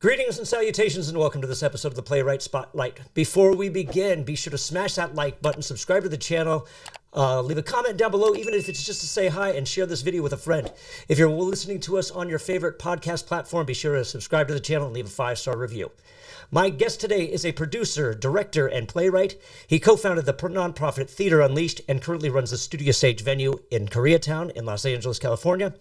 Greetings and salutations and welcome to this episode of the Playwright Spotlight. Before we begin, be sure to smash that like button, subscribe to the channel, leave a comment down below, even if it's just to say hi, and share this video with a friend. If you're listening to us on your favorite podcast platform, be sure to subscribe to the channel and leave a 5-star review. My guest today is a producer, director, and playwright. He co-founded the nonprofit Theater Unleashed and currently runs the Studio Stage venue in Koreatown in Los Angeles, California.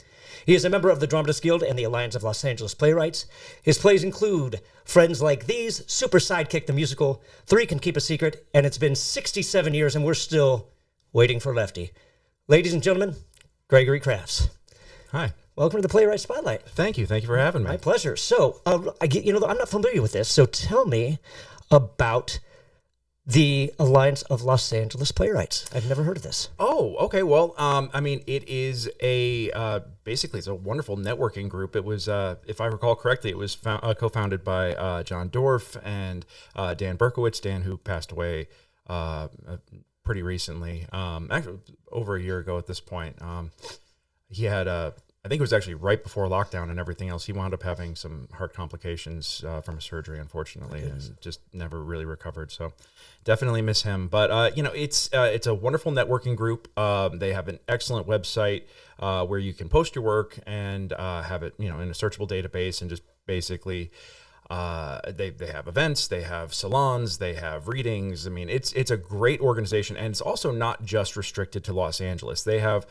He is a member of the Dramatists Guild and the Alliance of Los Angeles Playwrights. His plays include Friends Like These, Super Sidekick the Musical, 3 Can Keep a Secret, and it's been 67 years and we're still waiting for Lefty. Ladies and gentlemen, Gregory Crafts. Hi. Welcome to the Playwright Spotlight. Thank you. Thank you for having me. My pleasure. So, I'm not familiar with this, so tell me about the Alliance of Los Angeles Playwrights. I've never heard of this. Oh, okay. Well, it is basically it's a wonderful networking group. It was, if I recall correctly, it was co-founded by John Dorff and Dan Berkowitz. Dan, who passed away pretty recently, actually over a year ago at this point. He had I think it was actually right before lockdown and everything else. He wound up having some heart complications from a surgery, unfortunately, and just never really recovered. So definitely miss him. But, it's a wonderful networking group. They have an excellent website where you can post your work and have it, in a searchable database and just basically they have events, they have salons, they have readings. I mean, it's a great organization, and it's also not just restricted to Los Angeles. They have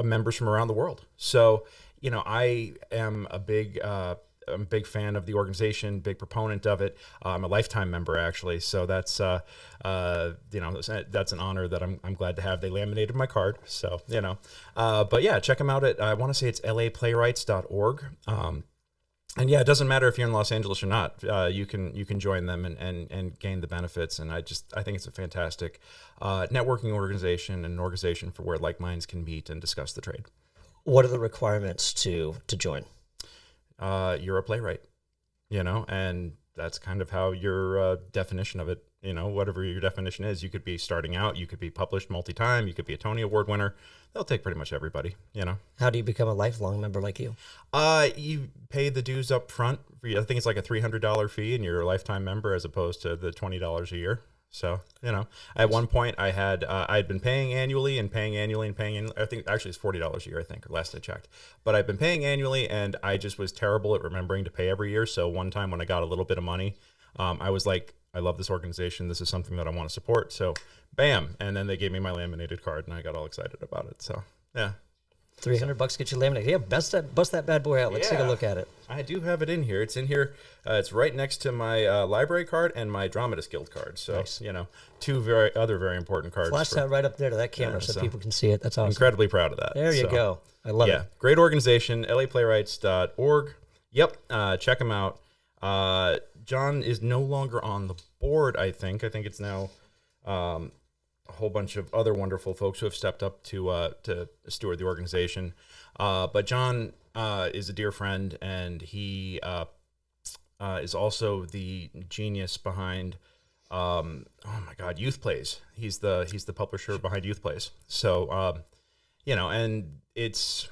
members from around the world. So, I am a big fan of the organization, big proponent of it. I'm a lifetime member, actually. So that's, that's an honor that I'm glad to have. They laminated my card. So, but yeah, check them out at, I want to say it's laplaywrights.org. And yeah, it doesn't matter if you're in Los Angeles or not. You can join them and gain the benefits. And I think it's a fantastic networking organization and an organization for where like minds can meet and discuss the trade. What are the requirements to join? You're a playwright, and that's kind of how your definition of it. Whatever your definition is, you could be starting out, you could be published multi-time, you could be a Tony Award winner. They'll take pretty much everybody, How do you become a lifelong member like you? You pay the dues up front. I think it's like a $300 fee and you're a lifetime member as opposed to the $20 a year. So, at one point I had been paying annually. I think actually it's $40 a year, I think, or last I checked. But I've been paying annually and I just was terrible at remembering to pay every year. So one time when I got a little bit of money, I was like, I love this organization. This is something that I want to support. So bam. And then they gave me my laminated card and I got all excited about it. So yeah. $300 get you laminated. Yeah, bust that bad boy out. Let's take a look at it. I do have it in here. It's in here. It's right next to my library card and my Dramatists Guild card. So, nice. Two very important cards. Flash that right up there to that camera so people can see it. That's awesome. Incredibly proud of that. There you go. I love it. Yeah, great organization, laplaywrights.org. Yep, check them out. John is no longer on the board, I think. I think it's now a whole bunch of other wonderful folks who have stepped up to steward the organization. But John is a dear friend, and he is also the genius behind Youth Plays. He's the publisher behind Youth Plays. So and it's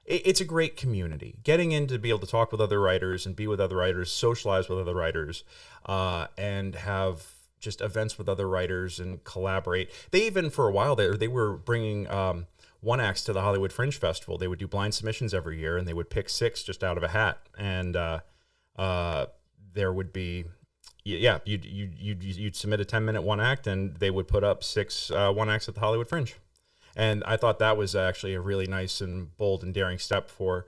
a great community. Getting in to be able to talk with other writers and be with other writers, socialize with other writers, and have just events with other writers and collaborate. They even, for a while there, they were bringing one acts to the Hollywood Fringe Festival. They would do blind submissions every year, and they would pick 6 just out of a hat. And there would be, you'd submit a 10-minute one act, and they would put up 6 one acts at the Hollywood Fringe. And I thought that was actually a really nice and bold and daring step for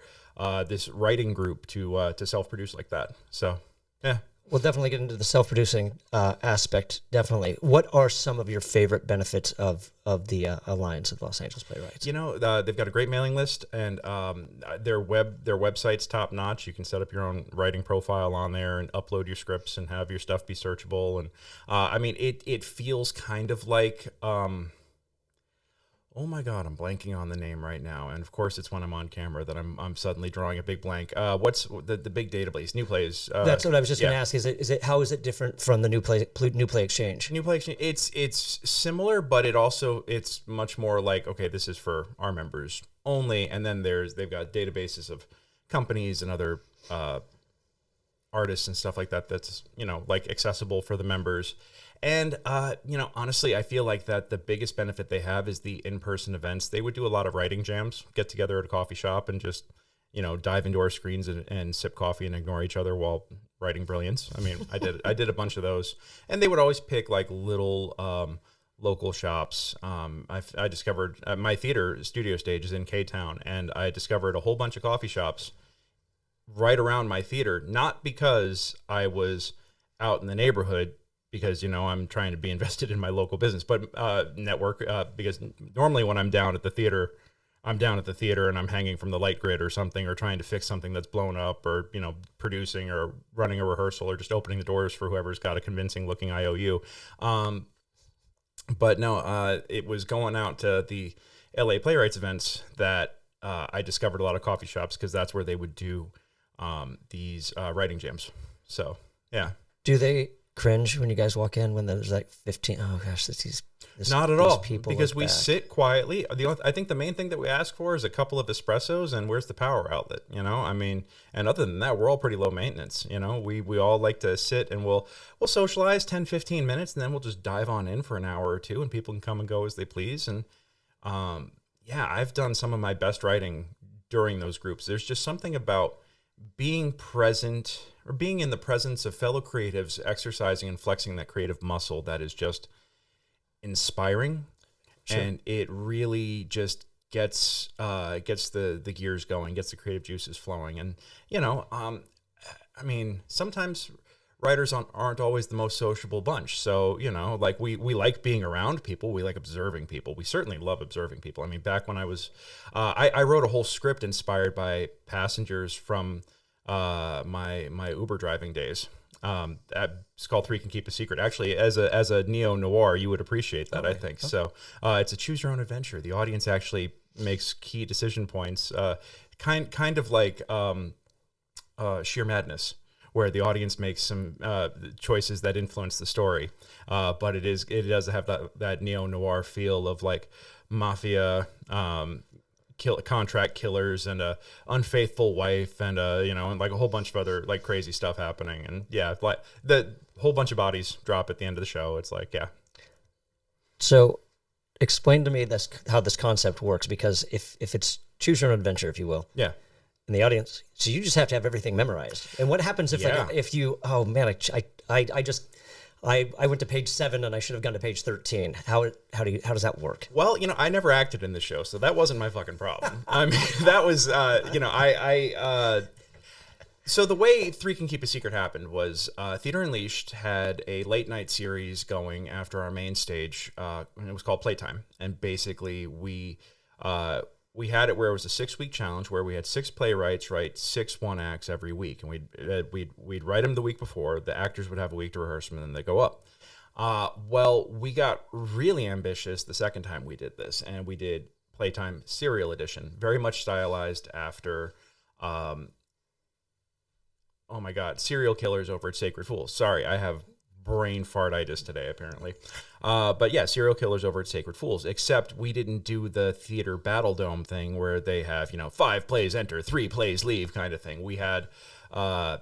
this writing group to self-produce like that. So, yeah. We'll definitely get into the self-producing aspect, definitely. What are some of your favorite benefits of the Alliance of Los Angeles Playwrights? They've got a great mailing list, and their website's top-notch. You can set up your own writing profile on there and upload your scripts and have your stuff be searchable. And it feels kind of like... oh my God, I'm blanking on the name right now. And of course, it's when I'm on camera that I'm suddenly drawing a big blank. What's the big database? New Plays. That's what I was just going to ask. How is it different from the New Play Exchange? New Play Exchange. It's similar, but it's much more like, okay, this is for our members only. And then they've got databases of companies and other artists and stuff like that. That's, like accessible for the members. And, honestly, I feel like that the biggest benefit they have is the in-person events. They would do a lot of writing jams, get together at a coffee shop and just, dive into our screens and sip coffee and ignore each other while writing brilliance. I mean, I did a bunch of those, and they would always pick like little, local shops. I discovered my theater studio stage is in Koreatown, and I discovered a whole bunch of coffee shops right around my theater, not because I was out in the neighborhood, because, I'm trying to be invested in my local business, but network, because normally when I'm down at the theater and I'm hanging from the light grid or something, or trying to fix something that's blown up, or, producing or running a rehearsal, or just opening the doors for whoever's got a convincing looking IOU. But no, it was going out to the LA Playwrights events that I discovered a lot of coffee shops, because that's where they would do these writing jams. So, yeah. Do they cringe when you guys walk in when there's like 15? Oh gosh, not at all, people because we back. sit quietly. I think the main thing that we ask for is a couple of espressos and where's the power outlet, I mean, and other than that, we're all pretty low maintenance. We all like to sit and we'll socialize 10, 15 minutes, and then we'll just dive on in for an hour or two, and people can come and go as they please. And yeah, I've done some of my best writing during those groups. There's just something about being present, or being in the presence of fellow creatives exercising and flexing that creative muscle, that is just inspiring. Sure. And it really just gets the gears going, gets the creative juices flowing. And I mean, sometimes writers aren't always the most sociable bunch. So, like we like being around people. We like observing people. We certainly love observing people. I mean, back when I was, I wrote a whole script inspired by passengers from my Uber driving days. It's called Three Can Keep a Secret. Actually, as a neo-noir, you would appreciate that, I think. Okay. So it's a choose your own adventure. The audience actually makes key decision points, kind of like Sheer Madness, where the audience makes some choices that influence the story. But it does have that neo-noir feel of like mafia, contract killers, and a unfaithful wife, and and like a whole bunch of other like crazy stuff happening. And yeah, like the whole bunch of bodies drop at the end of the show. It's like, yeah. So explain to me how this concept works, because if it's choose your own adventure, if you will. Yeah. In the audience, so you just have to have everything memorized. And what happens if if you, oh man, I went to page 7 and I should have gone to page 13. How does that work? Well, I never acted in the show, so that wasn't my fucking problem. I mean, that was so the way Three Can Keep a Secret happened was Theater Unleashed had a late night series going after our main stage, and it was called Playtime. And basically we had it where it was a 6-week challenge where we had 6 playwrights write 6 one-acts every week, and we'd write them the week before. The actors would have a week to rehearse them, and then they go up. Well, we got really ambitious the second time we did this, and we did Playtime Serial Edition, very much stylized after, oh my God, Serial Killers over at Sacred Fools. Sorry, I have brain fartitis today, apparently. But yeah, Serial Killers over at Sacred Fools, except we didn't do the theater Battle Dome thing where they have, 5 plays enter, 3 plays leave kind of thing. We had, but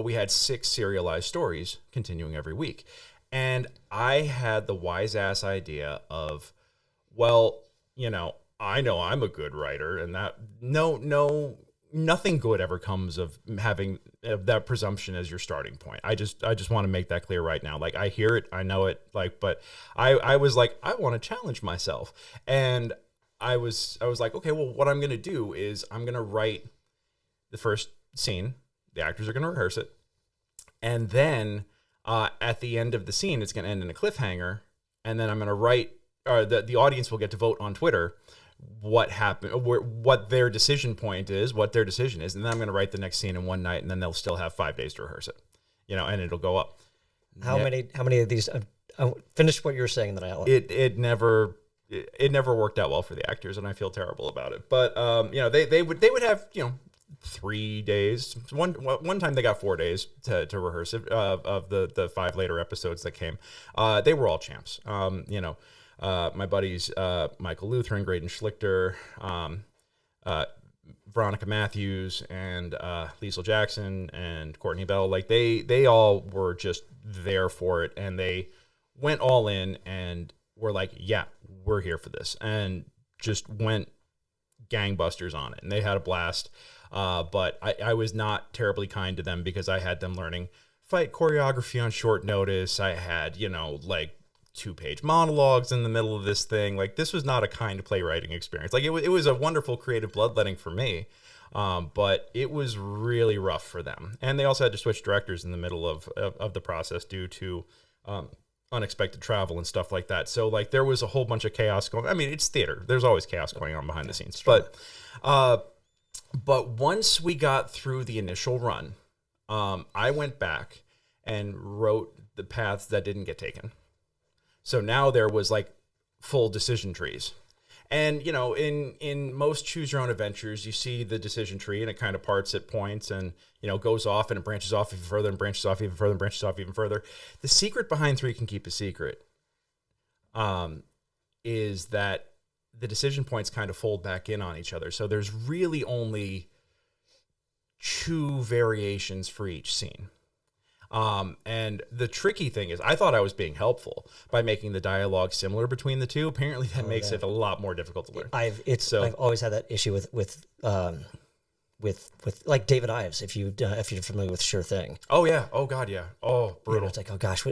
we had 6 serialized stories continuing every week. And I had the wise ass idea of, well, I know I'm a good writer, and that nothing good ever comes of having that presumption as your starting point. I just want to make that clear right now. Like, I hear it, I know it, but I was like, I want to challenge myself. And I was like, okay, well, what I'm going to do is I'm going to write the first scene. The actors are going to rehearse it. And then at the end of the scene, it's going to end in a cliffhanger. And then I'm going to write, or the audience will get to vote on Twitter what happened, what their decision point is, what their decision is, and then I'm going to write the next scene in one night, and then they'll still have 5 days to rehearse it, and it'll go up. How many of these? Finish what you were saying, then I'll. It never worked out well for the actors, and I feel terrible about it. But they would have 3 days. One time they got 4 days to rehearse it of the 5 later episodes that came. They were all champs. My buddies, Michael Lutheran, Graydon Schlichter, Veronica Matthews and Liesl Jackson and Courtney Bell, like they all were just there for it, and they went all in and were like, yeah, we're here for this, and just went gangbusters on it, and they had a blast. But I was not terribly kind to them because I had them learning fight choreography on short notice. I had, like 2-page monologues in the middle of this thing. Like, this was not a kind playwriting experience. Like, it was a wonderful creative bloodletting for me, but it was really rough for them. And they also had to switch directors in the middle of the process due to unexpected travel and stuff like that. So, like, there was a whole bunch of chaos going. I mean, it's theater. There's always chaos going on behind the scenes. But once we got through the initial run, I went back and wrote the paths that didn't get taken. So now there was like full decision trees. And, in most choose your own adventures, you see the decision tree and it kind of parts at points and, goes off and it branches off even further and branches off even further and branches off even further. The secret behind Three Can Keep a Secret is that the decision points kind of fold back in on each other. So there's really only 2 variations for each scene. And the tricky thing is, I thought I was being helpful by making the dialogue similar between the two. Apparently, that makes it a lot more difficult to learn. I've always had that issue with like David Ives. If you're familiar with Sure Thing. Oh yeah. Oh god. Yeah. Oh, brutal. It's like, oh gosh,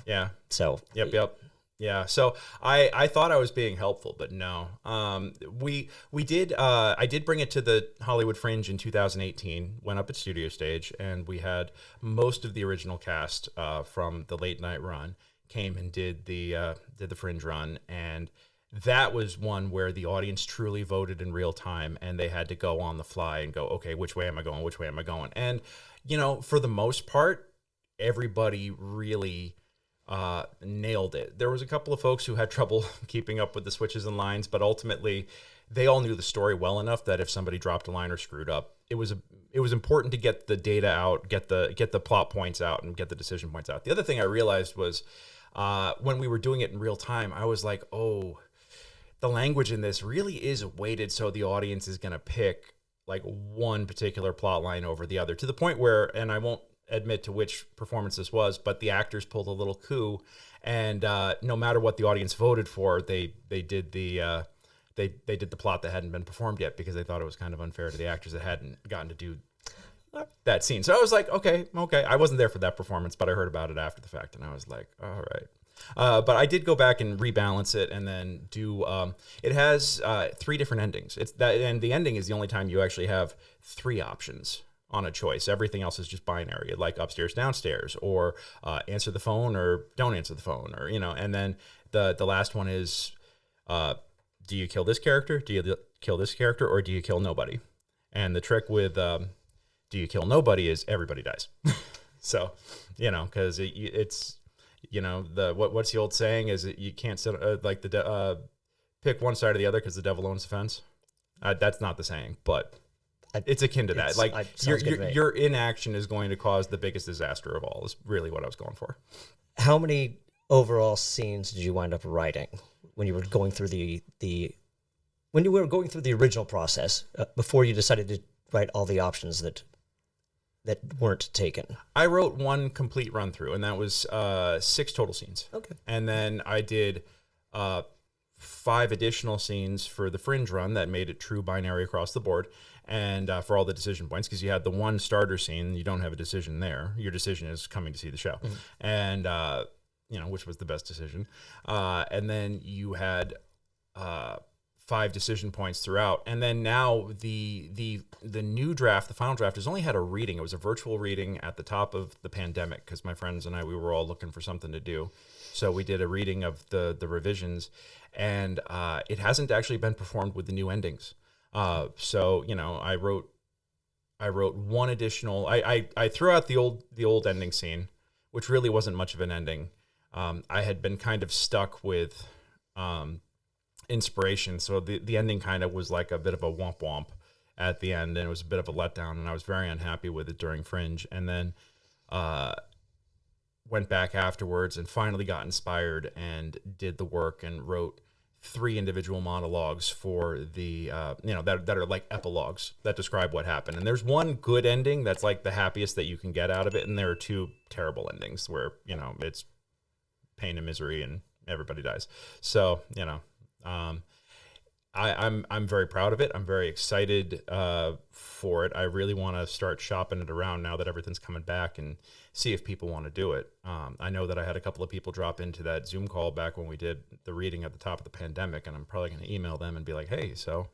Yeah. So. Yep. Yeah. So I thought I was being helpful, but no. I did bring it to the Hollywood Fringe in 2018, went up at Studio Stage, and we had most of the original cast from the late night run came and did the Fringe run, and that was one where the audience truly voted in real time, and they had to go on the fly and go, okay, which way am I going? Which way am I going? And, for the most part, everybody really nailed it. There was a couple of folks who had trouble keeping up with the switches and lines, but ultimately they all knew the story well enough that if somebody dropped a line or screwed up, it was important to get the data out, get the plot points out, and get the decision points out. The other thing I realized was when we were doing it in real time, I was like, oh, the language in this really is weighted so the audience is going to pick like one particular plot line over the other, to the point where, and I won't admit to which performance this was, but the actors pulled a little coup, and no matter what the audience voted for, they did the plot that hadn't been performed yet, because they thought it was kind of unfair to the actors that hadn't gotten to do that scene. So I was like, okay. I wasn't there for that performance, but I heard about it after the fact, and I was like, all right. But I did go back and rebalance it, and then do. It has 3 different endings. And the ending is the only time you actually have 3 options on a choice. Everything else is just binary, like upstairs, downstairs, or answer the phone or don't answer the phone, or And then the last one is, do you kill this character? Do you kill this character, or do you kill nobody? And the trick with do you kill nobody is everybody dies. So, because it's what's the old saying is that you can't sit pick one side or the other because the devil owns the fence. That's not the saying, but it's akin to that. Like your inaction is going to cause the biggest disaster of all, is really what I was going for. How many overall scenes did you wind up writing when you were going through when you were going through the original process before you decided to write all the options that weren't taken? I wrote one complete run through, and that was 6 total scenes. Okay. And then I did 5 additional scenes for the Fringe run that made it true binary across the board, and for all the decision points, because you had the one starter scene, you don't have a decision there. Your decision is coming to see the show, and which was the best decision. And then you had 5 decision points throughout, and then now the new draft, the final draft, has only had a reading. It was a virtual reading at the top of the pandemic, because my friends and I, we were all looking for something to do, so we did a reading of the revisions, and it hasn't actually been performed with the new endings. So I wrote one additional. I threw out the old ending scene, which really wasn't much of an ending. I had been kind of stuck with inspiration, so the ending kind of was like a bit of a womp womp at the end, and it was a bit of a letdown, and I was very unhappy with it during Fringe, and then went back afterwards and finally got inspired and did the work and wrote 3 individual monologues for the that are like epilogues that describe what happened. And there's one good ending that's like the happiest that you can get out of it, and there are 2 terrible endings where it's pain and misery and everybody dies. So I'm very proud of it. I'm very excited for it. I really want to start shopping it around now that everything's coming back and see if people want to do it. I know that I had a couple of people drop into that Zoom call back when we did the reading at the top of the pandemic, and I'm probably going to email them and be like, hey, so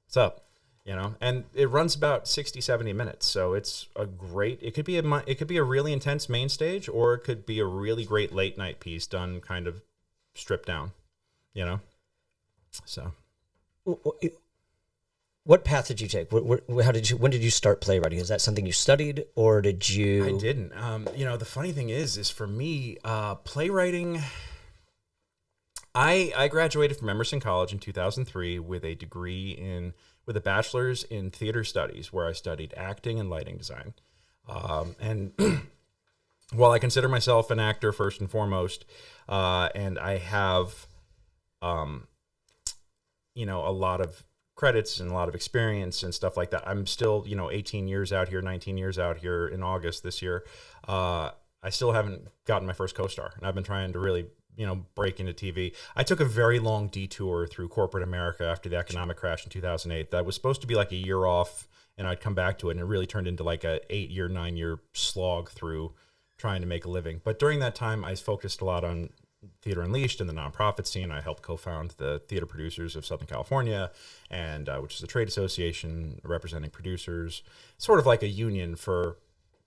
what's up? And it runs about 60, 70 minutes. So it's it could be a really intense main stage, or it could be a really great late night piece done kind of stripped down, so. What path did you take? When did you start playwriting? Is that something you studied, or did you? I didn't. The funny thing is for me, playwriting. I graduated from Emerson College in 2003 with a bachelor's in theater studies, where I studied acting and lighting design. And while I consider myself an actor first and foremost, and I have, a lot of credits and a lot of experience and stuff like that, I'm still, 18 years out here, 19 years out here in August this year. I still haven't gotten my first co-star, and I've been trying to really, break into TV. I took a very long detour through corporate America after the economic crash in 2008. That was supposed to be like a year off, and I'd come back to it, and it really turned into like a 8-year, 9-year slog through trying to make a living. But during that time, I focused a lot on Theater Unleashed and the nonprofit scene. I helped co-found the Theater Producers of Southern California, and which is a trade association representing producers, sort of like a union for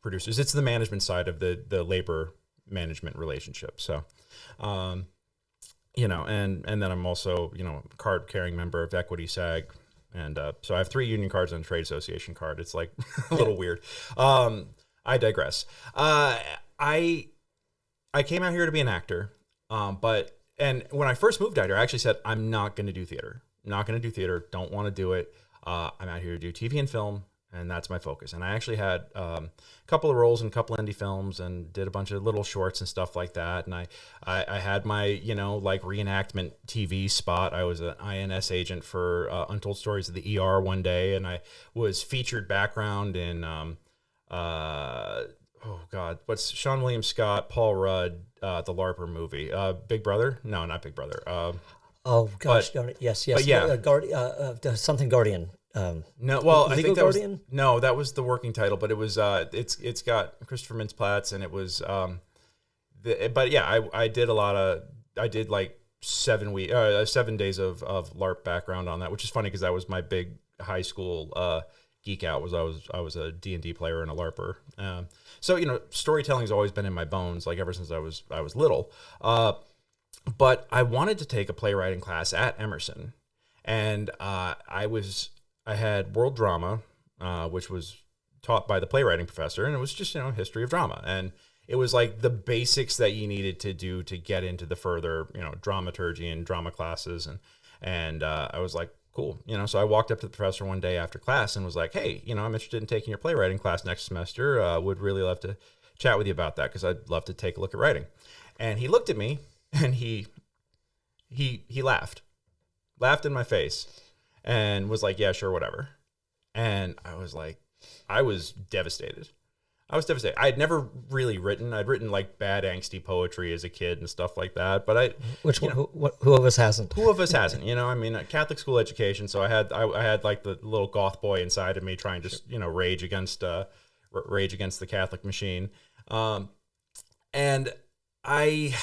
producers. It's the management side of the labor management relationship. So, and then I'm also, a card-carrying member of Equity SAG, and so I have 3 union cards and a trade association card. It's like a little weird. I digress. I came out here to be an actor. And when I first moved out here, I actually said, I'm not going to do theater. Not going to do theater. Don't want to do it. I'm out here to do TV and film, and that's my focus. And I actually had a couple of roles in a couple indie films and did a bunch of little shorts and stuff like that. And I had my, like reenactment TV spot. I was an INS agent for Untold Stories of the ER one day, and I was featured background in oh God, what's Sean William Scott, Paul Rudd, the LARPer movie, Big Brother? No, not Big Brother. Oh gosh, yes. But yeah, something Guardian. No, well, I think that Guardian? that was the working title, but it was it's got Christopher Mintz-Plasse, and it was but yeah, I did like 7 days of LARP background on that, which is funny because that was my big high school geek out. I was a D&D player and a LARPer. So storytelling's always been in my bones, like ever since I was little. But I wanted to take a playwriting class at Emerson, and I had world drama, which was taught by the playwriting professor, and it was just history of drama, and it was like the basics that you needed to do to get into the further dramaturgy and drama classes, and I was like, cool. So I walked up to the professor one day after class and was like, hey, I'm interested in taking your playwriting class next semester. Would really love to chat with you about that because I'd love to take a look at writing. And he looked at me and he laughed in my face and was like, yeah, sure, whatever. And I was devastated. I had never really written. I'd written like bad angsty poetry as a kid and stuff like that. But who of us hasn't? Who of us hasn't? I mean, a Catholic school education. So I had like the little goth boy inside of me trying to rage against the Catholic machine. And I,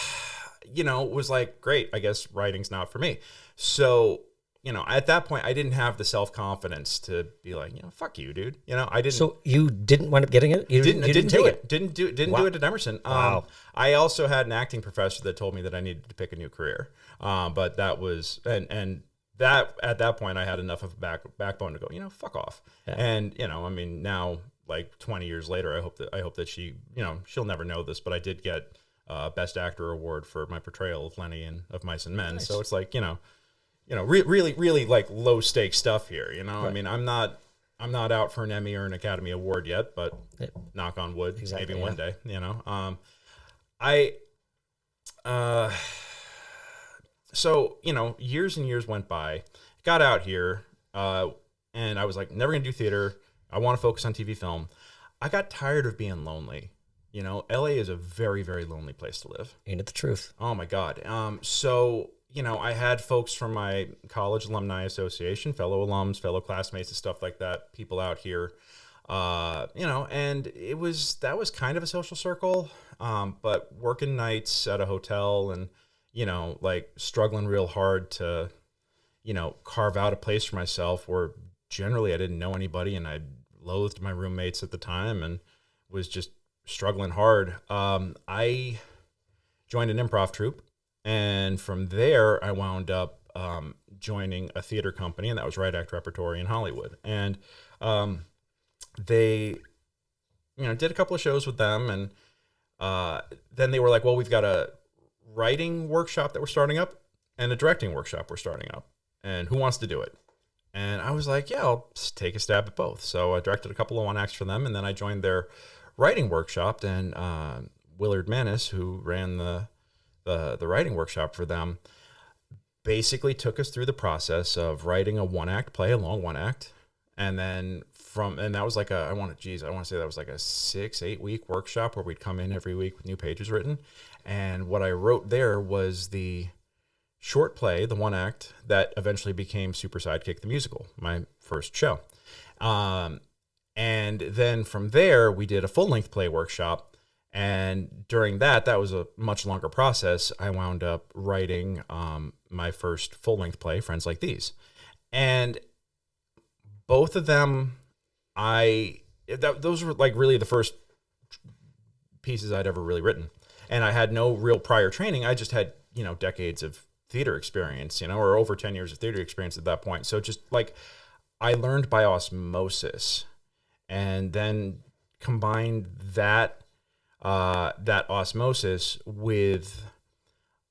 was like, great. I guess writing's not for me. So at that point, I didn't have the self-confidence to be like, fuck you, dude. I didn't. So you didn't wind up getting it? You didn't do it? Didn't do it at Emerson. Wow. I also had an acting professor that told me that I needed to pick a new career. But that was, and that, at that point, I had enough of a backbone to go, fuck off. Yeah. And, I mean, now, like 20 years later, I hope that she, she'll never know this, but I did get Best Actor award for my portrayal of Lenny in Of Mice and Men. Nice. So it's like, really like low stakes stuff here. Right. I mean, I'm not out for an Emmy or an Academy Award yet, but knock on wood, maybe one day. So, years and years went by, got out here, and I was like, never going to do theater. I want to focus on TV film. I got tired of being lonely. LA is a very, very lonely place to live. Ain't it the truth? Oh my God. So, I had folks from my college alumni association, fellow alums, fellow classmates and stuff like that, people out here, and that was kind of a social circle. But working nights at a hotel and, like struggling real hard to, carve out a place for myself where generally I didn't know anybody and I loathed my roommates at the time and was just struggling hard. I joined an improv troupe, and from there I wound up joining a theater company, and that was Right Act Repertory in Hollywood. And they, did a couple of shows with them, and then they were like, well, we've got a writing workshop that we're starting up and a directing workshop we're starting up, and who wants to do it? And I was like, yeah, I'll just take a stab at both. So I directed a couple of one acts for them, and then I joined their writing workshop. And Willard Manis, who ran the writing workshop for them, basically took us through the process of writing a one act play, a long one act, and then that was like I want to say that was like a 6-8 week workshop where we'd come in every week with new pages written. And what I wrote there was the short play, the one act that eventually became Super Sidekick the musical, my first show. And then from there, we did a full-length play workshop. And during that was a much longer process. I wound up writing my first full-length play, Friends Like These. And both of them, those were like really the first pieces I'd ever really written. And I had no real prior training. I just had, decades of theater experience, or over 10 years of theater experience at that point. So just like I learned by osmosis, and then combined that osmosis with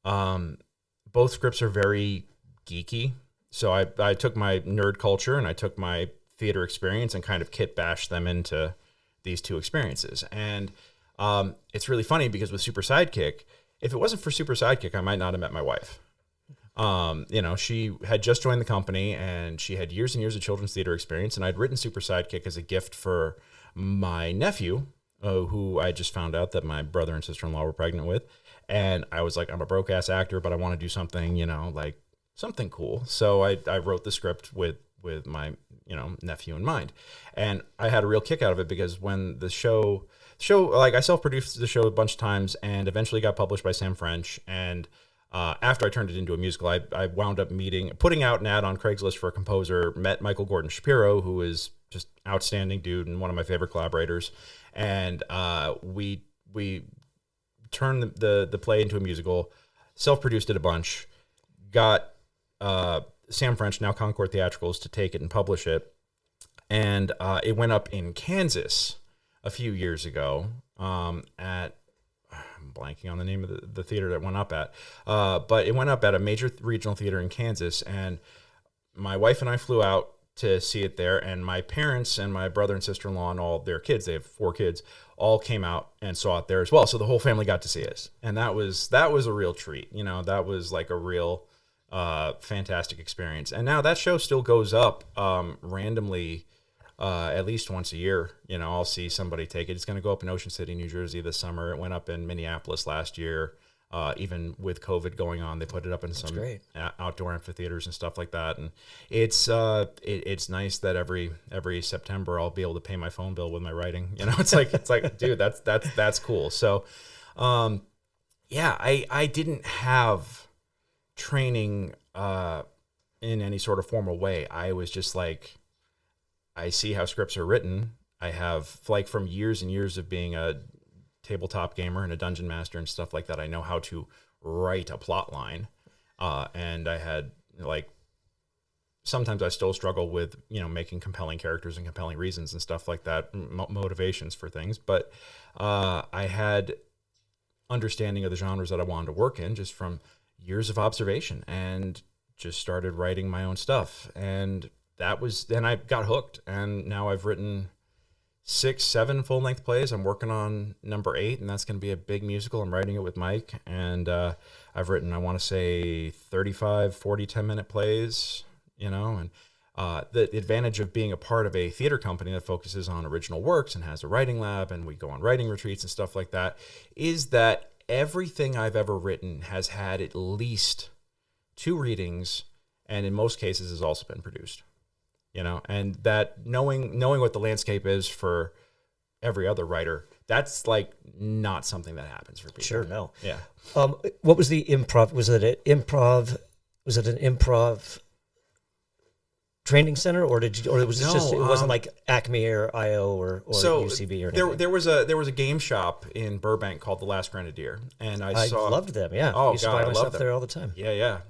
both scripts are very geeky. So I took my nerd culture and I took my theater experience and kind of kit bashed them into these two experiences. And it's really funny because with Super Sidekick, if it wasn't for Super Sidekick, I might not have met my wife. She had just joined the company and she had years and years of children's theater experience. And I'd written Super Sidekick as a gift for my nephew, who I just found out that my brother and sister-in-law were pregnant with. And I was like, I'm a broke ass actor, but I want to do something, like something cool. So I wrote the script with my, nephew in mind. And I had a real kick out of it because when the show, like I self-produced the show a bunch of times and eventually got published by Sam French. And after I turned it into a musical, I wound up putting out an ad on Craigslist for a composer, met Michael Gordon Shapiro, who is just outstanding dude and one of my favorite collaborators. And we turned the play into a musical, self-produced it a bunch, got Sam French, now Concord Theatricals, to take it and publish it. And it went up in Kansas a few years ago at, I'm blanking on the name of the theater that went up at, but it went up at a major regional theater in Kansas. And my wife and I flew out to see it there, and my parents and my brother and sister-in-law and all their kids, they have 4 kids, all came out and saw it there as well. So the whole family got to see it. And that was a real treat. That was like a real fantastic experience. And now that show still goes up randomly at least once a year. I'll see somebody take it. It's going to go up in Ocean City, New Jersey this summer. It went up in Minneapolis last year. Even with COVID going on, they put it up in some outdoor amphitheaters and stuff like that. And it's nice that every September I'll be able to pay my phone bill with my writing. It's like, dude, that's cool. So, I didn't have training in any sort of formal way. I was just like, I see how scripts are written. I have like from years and years of being a tabletop gamer and a dungeon master and stuff like that, I know how to write a plot line. And I had like, sometimes I still struggle with, making compelling characters and compelling reasons and stuff like that, motivations for things. But I had understanding of the genres that I wanted to work in just from years of observation, and just started writing my own stuff. And then I got hooked, and now I've written 6, 7 full-length plays. I'm working on number 8, and that's going to be a big musical. I'm writing it with Mike, and I've written, I want to say, 35, 40, 10-minute plays, and the advantage of being a part of a theater company that focuses on original works and has a writing lab, and we go on writing retreats and stuff like that, is that everything I've ever written has had at least 2 readings, and in most cases has also been produced. And that knowing what the landscape is for every other writer, that's like not something that happens for people. Sure, no. Yeah. What was the improv? Was it an improv? Was it an improv training center, or was it just? It wasn't like Acme or IO or UCB or anything. There was a game shop in Burbank called The Last Grenadier, and I loved them. Yeah. Oh, I used to buy God, I my love stuff them. there all the time. Yeah.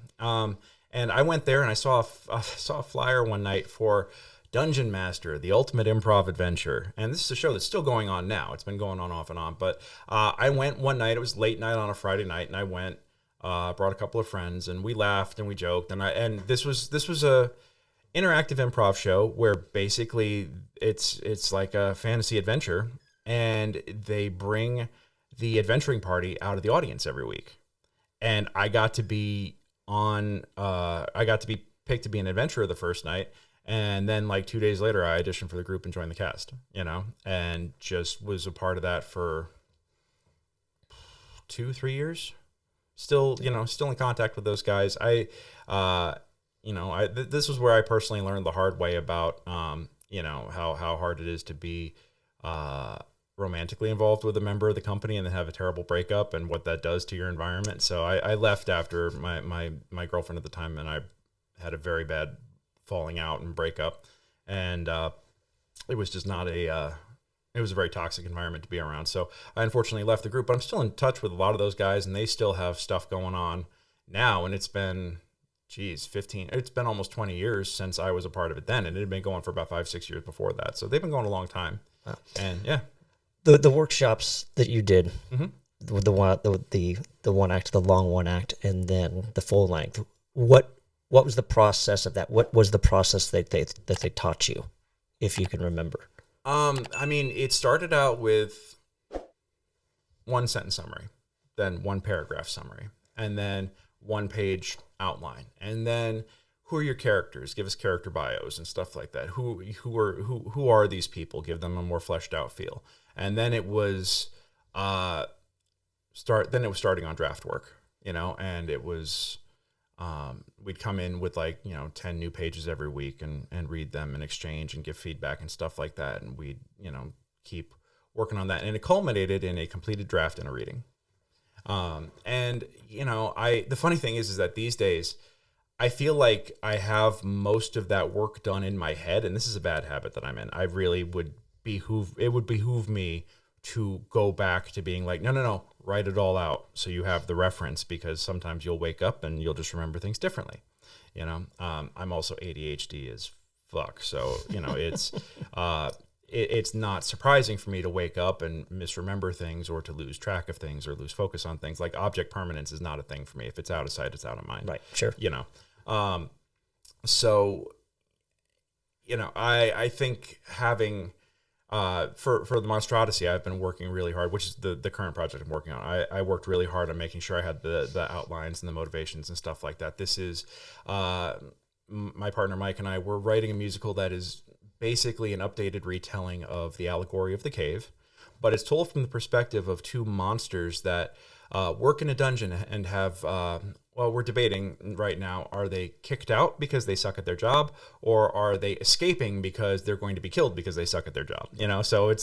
And I went there and I saw a flyer one night for Dungeon Master, the ultimate improv adventure. And this is a show that's still going on now. It's been going on off and on. But I went one night. It was late night on a Friday night, and I went, brought a couple of friends, and we laughed and we joked. And this was a interactive improv show where basically it's like a fantasy adventure, and they bring the adventuring party out of the audience every week. And I got to be picked to be an adventurer the first night, and then like 2 days later I auditioned for the group and joined the cast, and just was a part of that for 2-3 years. Still in contact with those guys. This was where I personally learned the hard way about how hard it is to be romantically involved with a member of the company and then have a terrible breakup and what that does to your environment. So I left after my girlfriend at the time and I had a very bad falling out and breakup. And it was just not it was a very toxic environment to be around. So I unfortunately left the group, but I'm still in touch with a lot of those guys, and they still have stuff going on now. And it's been, it's been almost 20 years since I was a part of it then. And it had been going for about 5-6 years before that. So they've been going a long time. Wow. And yeah. The workshops that you did, Mm-hmm. the one act, the long one act, and then the full length. What was the process of that? What was the process that they taught you, if you can remember? It started out with 1 sentence summary, then 1 paragraph summary, and then 1 page outline, and then who are your characters? Give us character bios and stuff like that. Who are these people? Give them a more fleshed out feel. And then it was starting on draft work, and it was we'd come in with 10 new pages every week and read them and exchange and give feedback and stuff like that, and we'd keep working on that, and it culminated in a completed draft and a reading. The funny thing is that these days I feel like I have most of that work done in my head, and this is a bad habit that I'm in. I really would behoove me to go back to being like, no, write it all out so you have the reference, because sometimes you'll wake up and you'll just remember things differently. I'm also ADHD as fuck, so it's not surprising for me to wake up and misremember things or to lose track of things or lose focus on things. Like object permanence is not a thing for me. If it's out of sight, it's out of mind. Right. Sure. I think having for the Monstrosity, I've been working really hard, which is the current project I'm working on. I worked really hard on making sure I had the outlines and the motivations and stuff like that. This is my partner Mike and I were writing a musical that is basically an updated retelling of the allegory of the cave, but it's told from the perspective of 2 monsters that work in a dungeon and have we're debating right now, are they kicked out because they suck at their job, or are they escaping because they're going to be killed because they suck at their job? So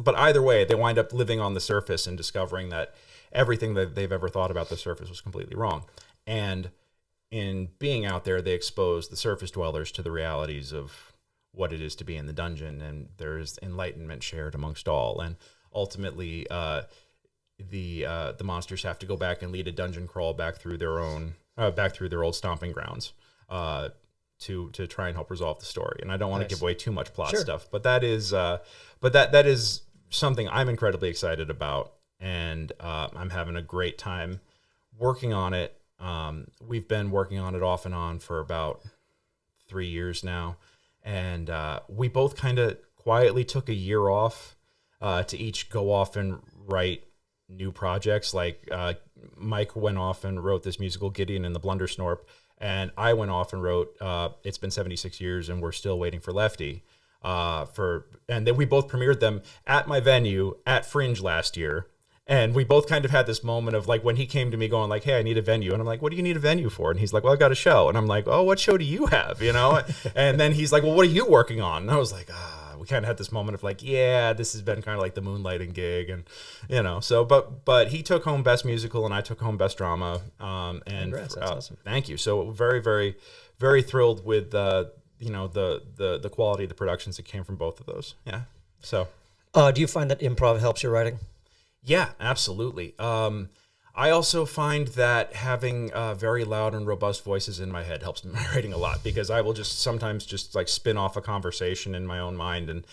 but either way, they wind up living on the surface and discovering that everything that they've ever thought about the surface was completely wrong. And in being out there, they expose the surface dwellers to the realities of what it is to be in the dungeon, and there's enlightenment shared amongst all. And ultimately, the monsters have to go back and lead a dungeon crawl back through their old stomping grounds to try and help resolve the story. And I don't want to give away too much plot stuff, but that is that is something I'm incredibly excited about, and I'm having a great time working on it. We've been working on it off and on for about 3 years now, and we both kind of quietly took a year off to each go off and write new projects. Like Mike went off and wrote this musical Gideon and the Blundersnorp, and I went off and wrote It's Been 76 Years and We're Still Waiting for Lefty. And then we both premiered them at my venue at Fringe last year. And we both kind of had this moment of like when he came to me going like, hey, I need a venue. And I'm like, what do you need a venue for? And he's like, well, I got a show. And I'm like, oh, what show do you have? You know? And then he's like, well, what are you working on? And I was like, we kind of had this moment of like, yeah, this has been kind of like the moonlighting gig. And, you know, so, but he took home Best Musical and I took home Best Drama. And Congrats, that's awesome. Thank you. So very, very, very thrilled with, you know, the quality of the productions that came from both of those. Yeah. So, do you find that improv helps your writing? Yeah, absolutely. I also find that having very loud and robust voices in my head helps my writing a lot, because I will just sometimes just like spin off a conversation in my own mind. And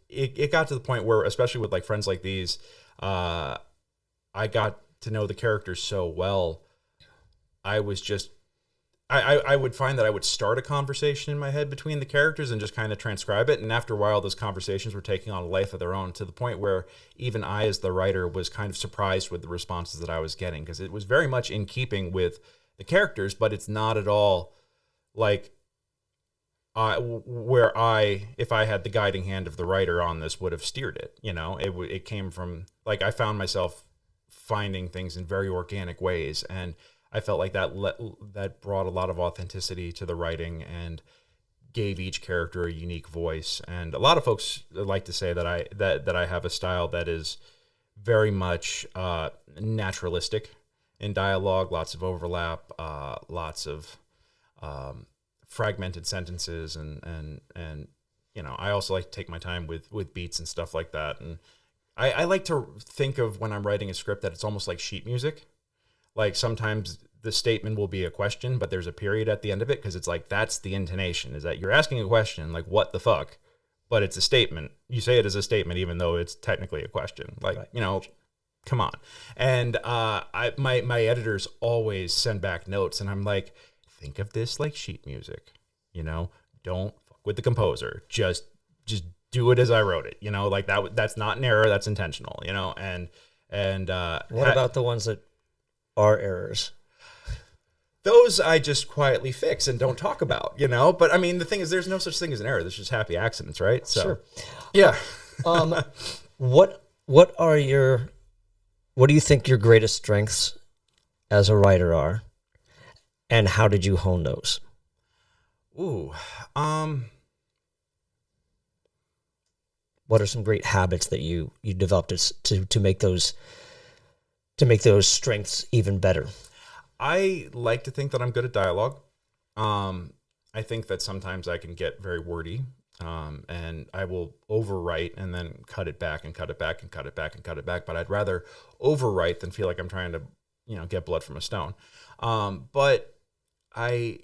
it got to the point where, especially with like Friends Like These, I got to know the characters so well. I was just, I would find that I would start a conversation in my head between the characters and just kind of transcribe it. And after a while, those conversations were taking on a life of their own, to the point where even I, as the writer, was kind of surprised with the responses that I was getting, because it was very much in keeping with the characters, but it's not at all like if I had the guiding hand of the writer on this, would have steered it. You know, it came from like, I found myself finding things in very organic ways, and I felt like that brought a lot of authenticity to the writing and gave each character a unique voice. And a lot of folks like to say that I have a style that is very much naturalistic in dialogue, lots of overlap, lots of fragmented sentences, and you know, I also like to take my time with beats and stuff like that. And I like to think of when I'm writing a script that it's almost like sheet music. Like sometimes the statement will be a question, but there's a period at the end of it, because it's like, that's the intonation, is that you're asking a question, like, what the fuck? But it's a statement. You say it as a statement, even though it's technically a question. Like, right. You know, come on. And my editors always send back notes, and I'm like, think of this like sheet music. You know, don't fuck with the composer. Just do it as I wrote it. You know, like that's not an error. That's intentional. You know, and what about the ones that are errors? Those I just quietly fix and don't talk about, you know? But I mean, the thing is, there's no such thing as an error. There's just happy accidents, right? So, sure. Yeah. What do you think your greatest strengths as a writer are, and how did you hone those? Ooh. What are some great habits that you developed to make those strengths even better? I like to think that I'm good at dialogue. I think that sometimes I can get very wordy, and I will overwrite and then cut it back and cut it back and cut it back and cut it back. But I'd rather overwrite than feel like I'm trying to, you know, get blood from a stone. But I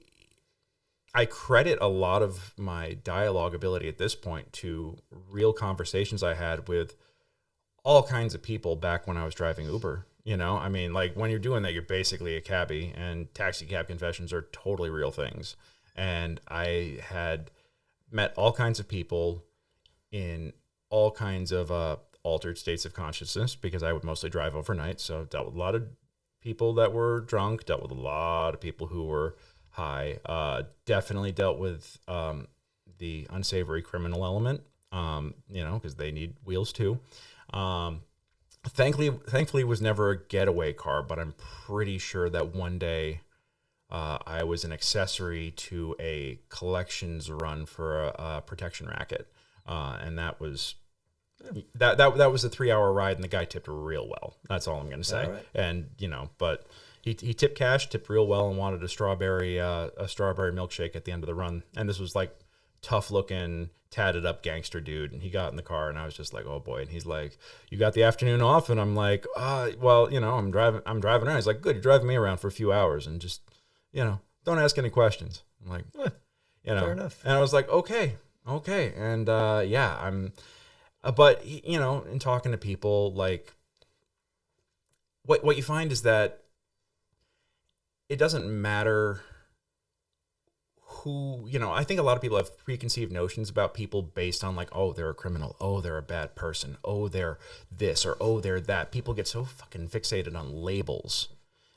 credit a lot of my dialogue ability at this point to real conversations I had with all kinds of people back when I was driving Uber. You know, I mean, like when you're doing that, you're basically a cabbie, and taxi cab confessions are totally real things. And I had met all kinds of people in all kinds of altered states of consciousness, because I would mostly drive overnight. So dealt with a lot of people that were drunk, dealt with a lot of people who were high, definitely dealt with the unsavory criminal element, you know, because they need wheels too. Thankfully, it was never a getaway car, but I'm pretty sure that one day I was an accessory to a collections run for a protection racket, and that was that was a 3-hour ride, and the guy tipped real well. That's all I'm going to say. Right. And you know, but he tipped cash, tipped real well, and wanted a strawberry milkshake at the end of the run. And this was like tough looking, tatted up gangster dude, and he got in the car, and I was just like, oh boy. And he's like, you got the afternoon off? And I'm like, well, you know, I'm driving around. He's like, good, you're driving me around for a few hours, and just, you know, don't ask any questions. I'm like, you know, fair enough. And I was like, okay. And yeah, but you know, in talking to people, like what you find is that it doesn't matter who, I think a lot of people have preconceived notions about people based on like, oh, they're a criminal. Oh, they're a bad person. Oh, they're this, or oh, they're that. People get so fucking fixated on labels,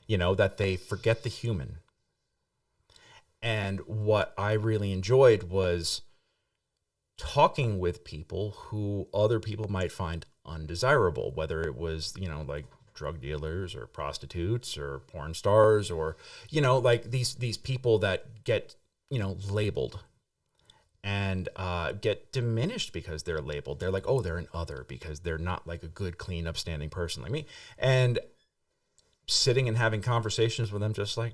that they forget the human. And what I really enjoyed was talking with people who other people might find undesirable, whether it was, like drug dealers or prostitutes or porn stars, or, like these people that get, labeled and get diminished because they're labeled. They're like, oh, they're an other because they're not like a good, clean, upstanding person like me. And sitting and having conversations with them, just like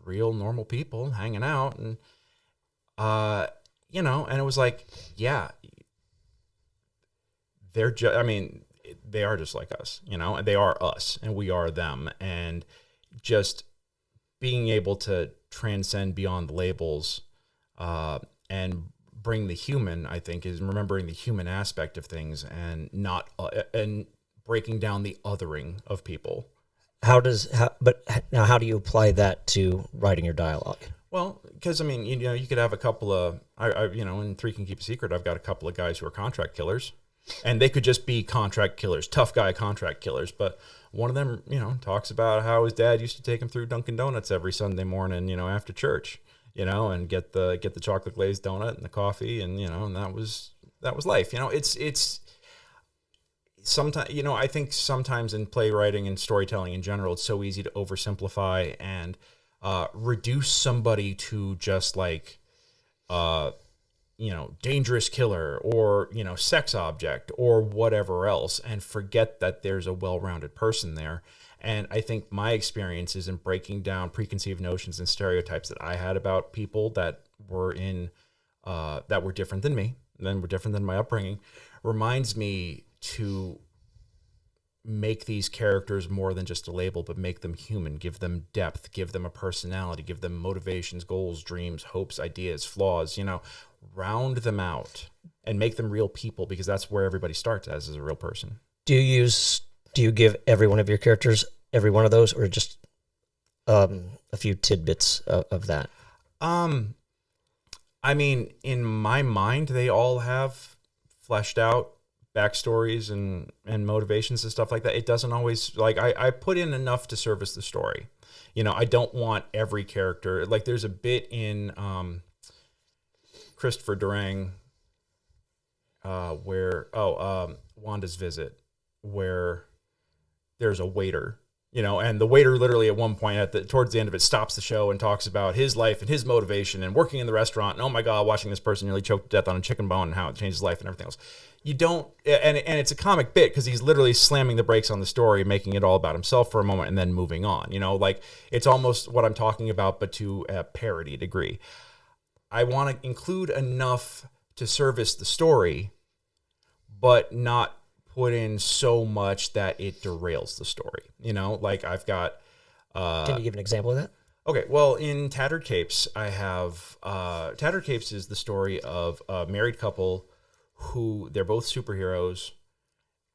real normal people hanging out, and and it was like, yeah, they're just, they are just like us, and they are us and we are them. And just being able to transcend beyond the labels and bring the human, I think, is remembering the human aspect of things, and not and breaking down the othering of people. But now how do you apply that to writing your dialogue? Well, because you could have a couple of, in Three Can Keep a Secret, I've got a couple of guys who are contract killers, and they could just be contract killers, tough guy contract killers. But one of them, talks about how his dad used to take him through Dunkin' Donuts every Sunday morning, after church, and get the chocolate glazed donut and the coffee, and and that was life. It's sometimes, I think sometimes in playwriting and storytelling in general, it's so easy to oversimplify and reduce somebody to just like, dangerous killer or, sex object or whatever else, and forget that there's a well-rounded person there. And I think my experience is in breaking down preconceived notions and stereotypes that I had about people that were that were different than me, and were different than my upbringing, reminds me to make these characters more than just a label, but make them human, give them depth, give them a personality, give them motivations, goals, dreams, hopes, ideas, flaws, round them out and make them real people, because that's where everybody starts as a real person. Do you give every one of your characters every one of those, or just a few tidbits of that? In my mind, they all have fleshed out backstories and motivations and stuff like that. It doesn't always, like, I put in enough to service the story. I don't want every character, like there's a bit in Christopher Durang where Wanda's Visit, where there's a waiter, and the waiter literally at one point towards the end of it stops the show and talks about his life and his motivation and working in the restaurant, and oh my God, watching this person nearly choked to death on a chicken bone and how it changed his life and everything else. You don't, and it's a comic bit because he's literally slamming the brakes on the story, making it all about himself for a moment and then moving on. Like it's almost what I'm talking about, but to a parody degree. I want to include enough to service the story, but not put in so much that it derails the story. Like I've got... Can you give an example of that? Okay, well, in Tattered Capes, I have... Tattered Capes is the story of a married couple who, they're both superheroes.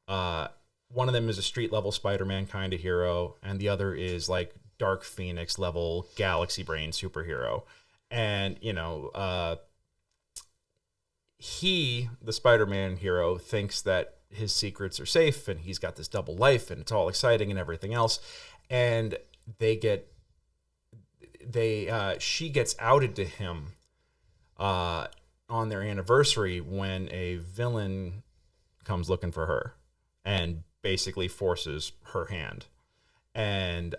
One of them is a street-level Spider-Man kind of hero, and the other is like Dark Phoenix level galaxy brain superhero. And, the Spider-Man hero, thinks that his secrets are safe and he's got this double life and it's all exciting and everything else. And she gets outed to him on their anniversary when a villain comes looking for her and basically forces her hand. And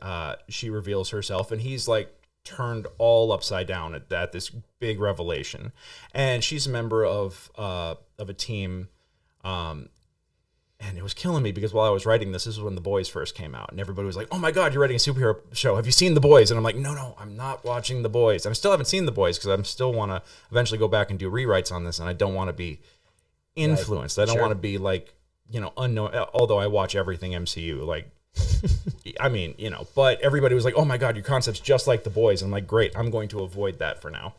she reveals herself, and he's like turned all upside down at this big revelation. And she's a member of a team, and it was killing me because while I was writing this is when The Boys first came out, and everybody was like, oh my God, you're writing a superhero show. Have you seen The Boys? And I'm like, no, I'm not watching The Boys. I still haven't seen The Boys because I still want to eventually go back and do rewrites on this, and I don't want to be influenced. Right. I don't want to be like, unknown, although I watch everything MCU, like, but everybody was like, oh my God, your concept's just like The Boys. I'm like, great, I'm going to avoid that for now.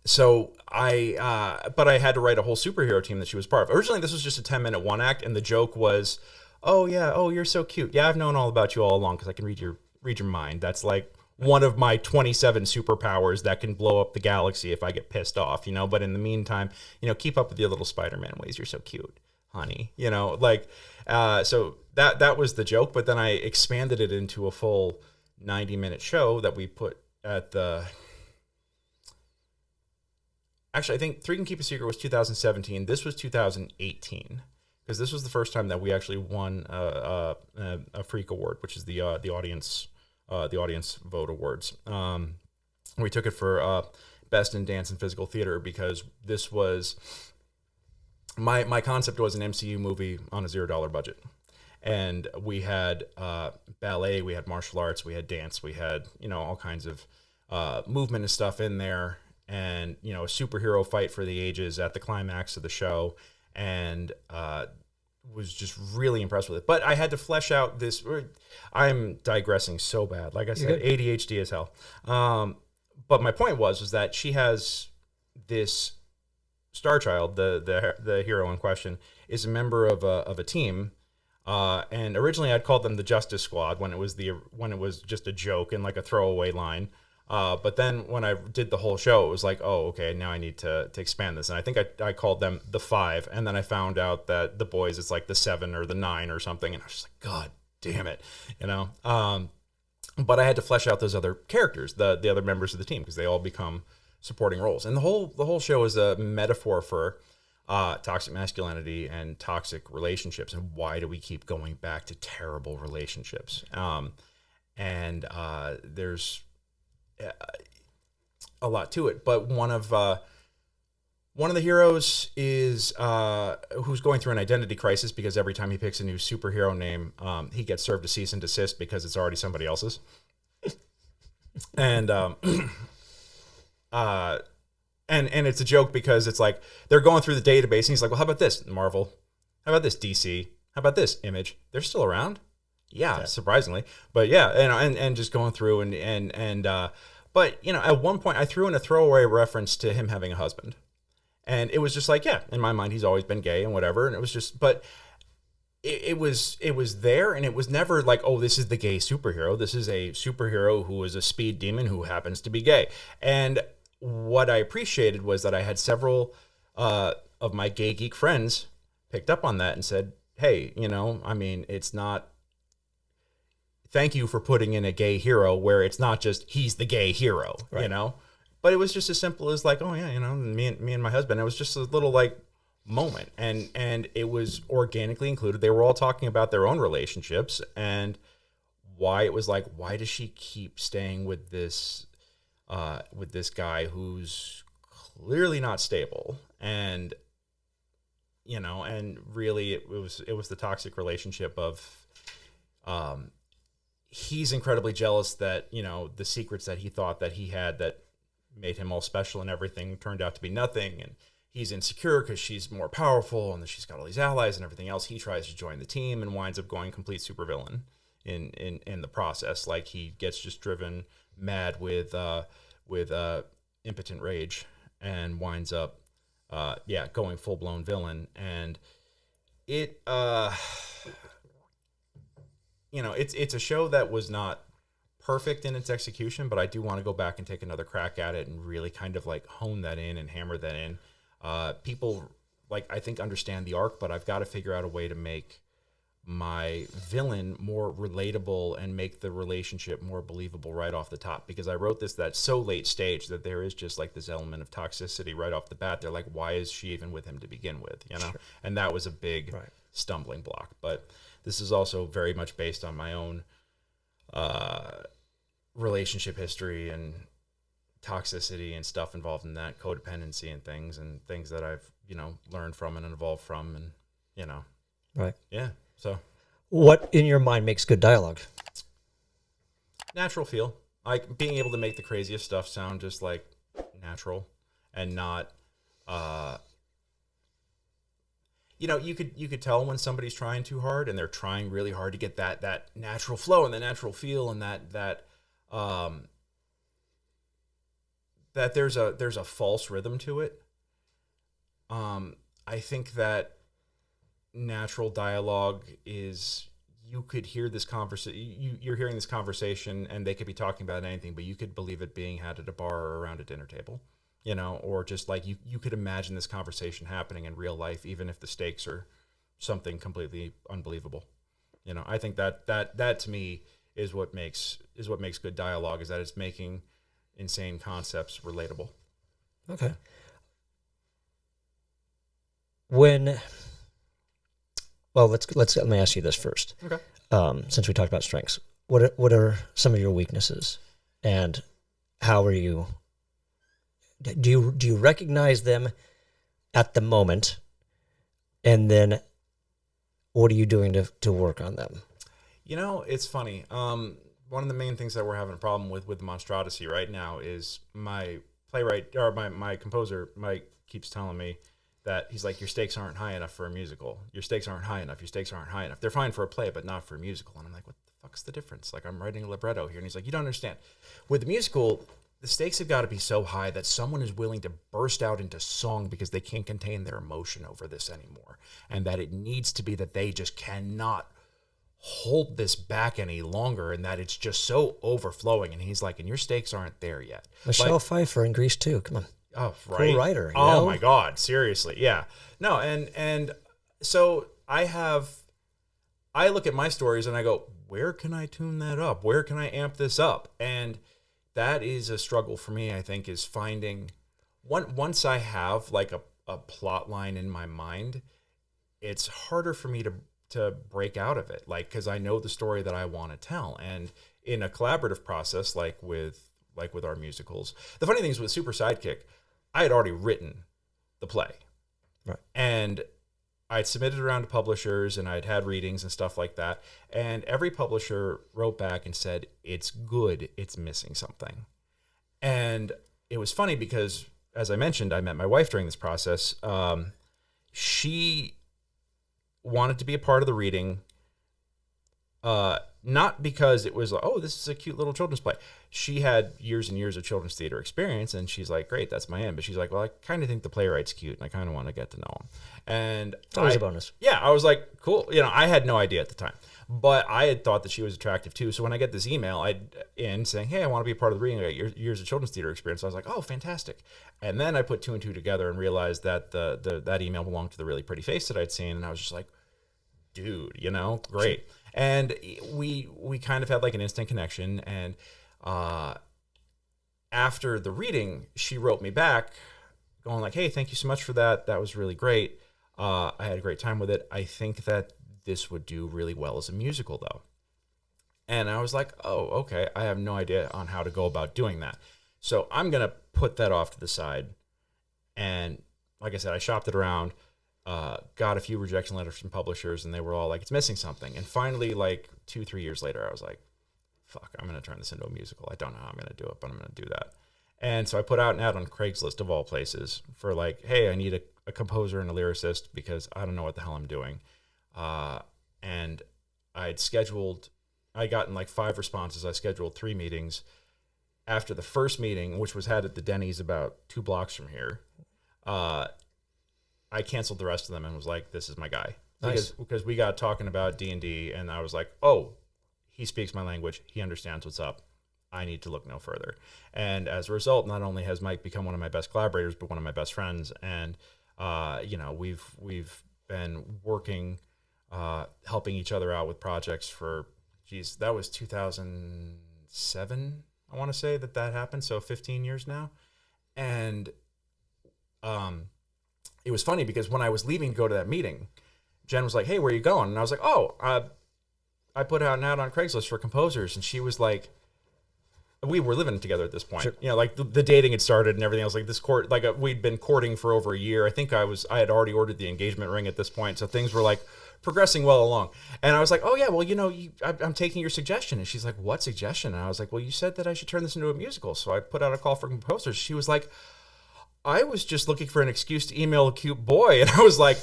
So but I had to write a whole superhero team that she was part of. Originally, this was just a 10-minute one act, and the joke was, oh yeah, oh, you're so cute. Yeah, I've known all about you all along because I can read your mind. That's like one of my 27 superpowers that can blow up the galaxy if I get pissed off, but in the meantime, keep up with your little Spider-Man ways. You're so cute, honey, so that was the joke. But then I expanded it into a full 90-minute show that we put at actually, I think Three Can Keep a Secret was 2017. This was 2018. Because this was the first time that we actually won a Freak Award, which is the audience vote awards. We took it for best in dance and physical theater because this was my concept was an MCU movie on a $0 budget, and we had ballet, we had martial arts, we had dance, we had all kinds of movement and stuff in there, and a superhero fight for the ages at the climax of the show. And was just really impressed with it. But I had to flesh out this. I'm digressing so bad. Like I said, ADHD as hell. But my point was that she has this star child, the hero in question, is a member of a team. And originally I'd called them the Justice Squad when it was just a joke and like a throwaway line. But then when I did the whole show, it was like, oh, okay, now I need to expand this. And I think I called them the 5. And then I found out that the boys, it's like the 7 or the 9 or something. And I was just like, God damn it, But I had to flesh out those other characters, the other members of the team, because they all become supporting roles. And the whole show is a metaphor for toxic masculinity and toxic relationships. And why do we keep going back to terrible relationships? There's a lot to it, but one of the heroes is who's going through an identity crisis because every time he picks a new superhero name, he gets served a cease and desist because it's already somebody else's. And it's a joke because it's like they're going through the database and he's like, well, how about this Marvel? How about this DC? How about this Image? They're still around. Yeah, surprisingly, but yeah, and just going through but at one point I threw in a throwaway reference to him having a husband, and it was just like, yeah, in my mind he's always been gay and whatever, and it was just, but it was there, and it was never like, oh, this is the gay superhero. This is a superhero who is a speed demon who happens to be gay. And what I appreciated was that I had several of my gay geek friends picked up on that and said, hey, it's not. Thank you for putting in a gay hero where it's not just he's the gay hero, right. But it was just as simple as like, oh yeah, me and my husband. It was just a little like moment, and it was organically included. They were all talking about their own relationships and why it was like, why does she keep staying with this guy who's clearly not stable, and and really it was the toxic relationship of he's incredibly jealous that, the secrets that he thought that he had that made him all special and everything turned out to be nothing. And he's insecure because she's more powerful and she's got all these allies and everything else. He tries to join the team and winds up going complete supervillain in the process. Like he gets just driven mad with impotent rage and winds up, going full blown villain. And it, it's a show that was not perfect in its execution, but I do want to go back and take another crack at it and really kind of like hone that in and hammer that in. People I think understand the arc, but I've got to figure out a way to make my villain more relatable and make the relationship more believable right off the top, because I wrote this that so late stage that there is just like this element of toxicity right off the bat. They're like, why is she even with him to begin with? Sure. And that was a big stumbling block. But this is also very much based on my own relationship history and toxicity and stuff involved in that, codependency and things that I've, learned from and evolved from, and, Right. Yeah. So what in your mind makes good dialogue? Natural feel. Like being able to make the craziest stuff sound just like natural and not, you could tell when somebody's trying too hard and they're trying really hard to get that natural flow and the natural feel and that there's a false rhythm to it. I think that natural dialogue is you could hear this conversation. You're hearing this conversation, and they could be talking about anything, but you could believe it being had at a bar or around a dinner table, you know, or just like you could imagine this conversation happening in real life, even if the stakes are something completely unbelievable. You know, I think that to me is what makes good dialogue, is that it's making insane concepts relatable. Okay. Let me ask you this first. Okay. Since we talked about strengths, what are some of your weaknesses, and how are you? Do you recognize them at the moment, and then what are you doing to work on them? You know, it's funny. One of the main things that we're having a problem with the Monstrosity right now is my playwright, or my composer, Mike, keeps telling me that he's like, your stakes aren't high enough for a musical. Your stakes aren't high enough. Your stakes aren't high enough. They're fine for a play, but not for a musical. And I'm like, what the fuck's the difference? Like, I'm writing a libretto here. And he's like, you don't understand. With the musical, the stakes have got to be so high that someone is willing to burst out into song because they can't contain their emotion over this anymore. And that it needs to be that they just cannot hold this back any longer, and that it's just so overflowing. And he's like, and your stakes aren't there yet. Michelle Pfeiffer in Grease too. Come on. Oh, right. Cool writer. Oh know? My God. Seriously. Yeah. No. And so I look at my stories and I go, where can I tune that up? Where can I amp this up? And that is a struggle for me, I think, is finding once I have like a plot line in my mind, it's harder for me to break out of it. Like, cause I know the story that I want to tell. And in a collaborative process, like with our musicals, the funny thing is with Super Sidekick, I had already written the play. Right. And I'd submitted it around to publishers, and I'd had readings and stuff like that. And every publisher wrote back and said, it's good, it's missing something. And it was funny because, as I mentioned, I met my wife during this process. She wanted to be a part of the reading, not because it was like, oh, this is a cute little children's play. She had years and years of children's theater experience, and she's like, great, that's my end. But she's like, well, I kind of think the Playwright's cute, and I kind of want to get to know him. And It's always a bonus. Yeah, I was like, cool. You know, I had no idea at the time, but I had thought that she was attractive too. So when I get this email saying, hey, I want to be a part of the reading, I got years of children's theater experience, I was like, oh, fantastic. And then I put two and two together and realized that that email belonged to the really pretty face that I'd seen, and I was just like, dude, you know, great. And we kind of had like an instant connection. And after the reading, she wrote me back going like, hey, thank you so much for that. That was really great. I had a great time with it. I think that this would do really well as a musical, though. And I was like, oh, okay. I have no idea on how to go about doing that. So I'm going to put that off to the side. And like I said, I shopped it around. Got a few rejection letters from publishers, and they were all like, it's missing something. And finally, like 2-3 years later, I was like, fuck, I'm going to turn this into a musical. I don't know how I'm going to do it, but I'm going to do that. And so I put out an ad on Craigslist of all places for like, hey, I need a composer and a lyricist because I don't know what the hell I'm doing. And I'd gotten like 5 responses. I scheduled 3 meetings. After the first meeting, which was had at the Denny's about 2 blocks from here, I canceled the rest of them and was like, this is my guy. Nice. Because we got talking about D&D, and I was like, oh, he speaks my language. He understands what's up. I need to look no further. And as a result, not only has Mike become one of my best collaborators, but one of my best friends. And, you know, we've been working, helping each other out with projects for, that was 2007, I want to say that happened. So 15 years now. And it was funny because when I was leaving to go to that meeting, Jen was like, hey, where are you going? And I was like, oh, I put out an ad on Craigslist for composers. And she was like, we were living together at this point. Sure. You know, like the dating had started and everything. I was like, we'd been courting for over a year. I think I had already ordered the engagement ring at this point. So things were like progressing well along. And I was like, oh yeah, well, you know, I'm taking your suggestion. And she's like, what suggestion? And I was like, well, you said that I should turn this into a musical. So I put out a call for composers. She was like, I was just looking for an excuse to email a cute boy. And I was like,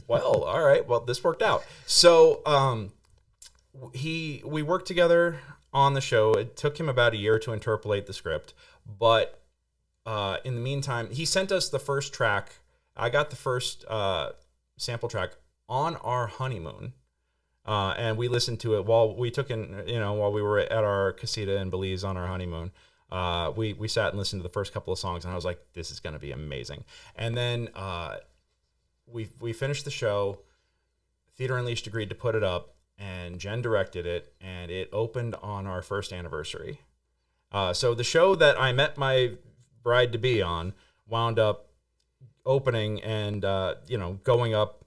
well, all right, well, this worked out. So we worked together on the show. It took him about a year to interpolate the script. But in the meantime, he sent us the first track. I got the first sample track on our honeymoon. And we listened to it while we took in, while we were at our casita in Belize on our honeymoon. We sat and listened to the first couple of songs, and I was like, this is going to be amazing. And then we finished the show. Theater Unleashed agreed to put it up, and Jen directed it, and it opened on our first anniversary. So the show that I met my bride-to-be on wound up opening and, going up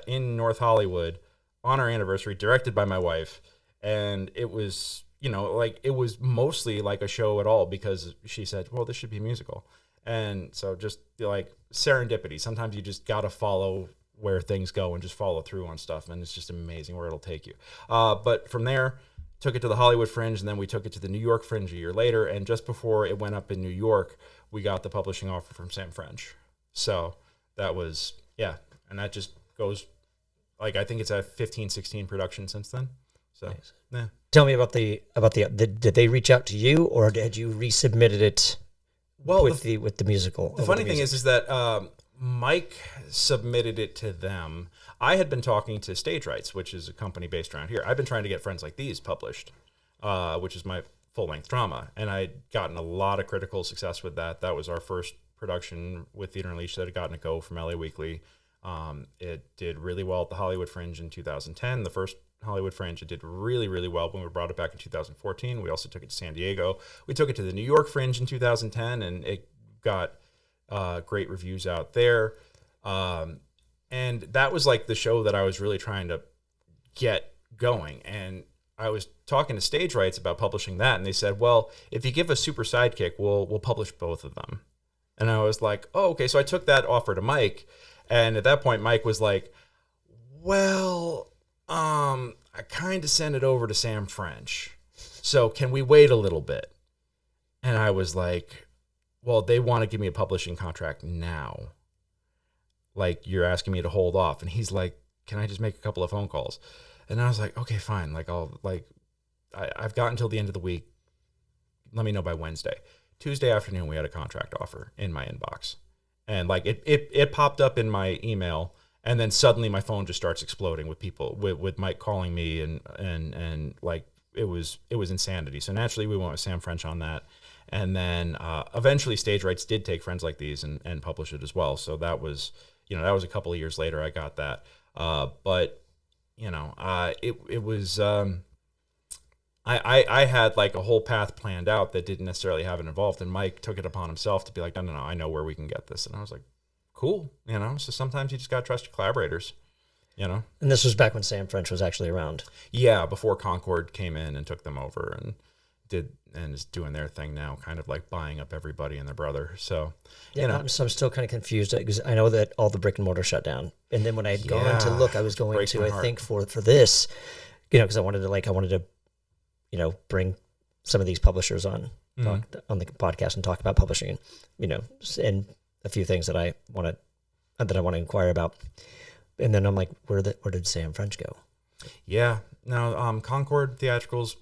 in North Hollywood on our anniversary, directed by my wife. And it was, it was mostly like a show at all, because she said, well, this should be a musical. And so just like serendipity. Sometimes you just got to follow where things go and just follow through on stuff. And it's just amazing where it'll take you. But from there, took it to the Hollywood Fringe, and then we took it to the New York Fringe a year later. And just before it went up in New York, we got the publishing offer from Sam French. So that was, and that just goes, like, I think it's a 15, 16 production since then. So, nice. Yeah. Tell me about did they reach out to you, or had you resubmitted it with the musical? The funny thing is that Mike submitted it to them. I had been talking to Stage Rights, which is a company based around here. I've been trying to get Friends Like These published, which is my full-length drama, and I'd gotten a lot of critical success with that. That was our first production with Theater Unleashed that had gotten a go from LA Weekly. It did really well at the Hollywood Fringe in 2010. The first Hollywood Fringe, it did really, really well when we brought it back in 2014. We also took it to San Diego. We took it to the New York Fringe in 2010, and it got great reviews out there. And that was like the show that I was really trying to get going. And I was talking to Stage Rights about publishing that, and they said, well, if you give us Super Sidekick, we'll publish both of them. And I was like, oh, okay. So I took that offer to Mike. And at that point, Mike was like, well, I kind of sent it over to Sam French. So can we wait a little bit? And I was like, well, they want to give me a publishing contract now. Like, you're asking me to hold off. And he's like, can I just make a couple of phone calls? And I was like, okay, fine. Like, I've got until the end of the week. Let me know by Wednesday. Tuesday afternoon, we had a contract offer in my inbox. And like it popped up in my email, and then suddenly my phone just starts exploding with people, with Mike calling me, and like it was insanity. So naturally we went with Sam French on that. And then eventually Stage Rights did take Friends Like These and publish it as well. So that was, that was a couple of years later I got that. But it was, I had like a whole path planned out that didn't necessarily have it involved, and Mike took it upon himself to be like, no, I know where we can get this. And I was like, cool, so sometimes you just got to trust your collaborators, And this was back when Sam French was actually around. Yeah, before Concord came in and took them over and is doing their thing now, kind of like buying up everybody and their brother. So, I'm still kind of confused, because I know that all the brick and mortar shut down. And then when I had gone to look, I was going to, I think for this, because I wanted to, bring some of these publishers on on the podcast and talk about publishing, and a few things that I want to inquire about. And then I'm like, where did Sam French go? Yeah, no, Concord Theatricals,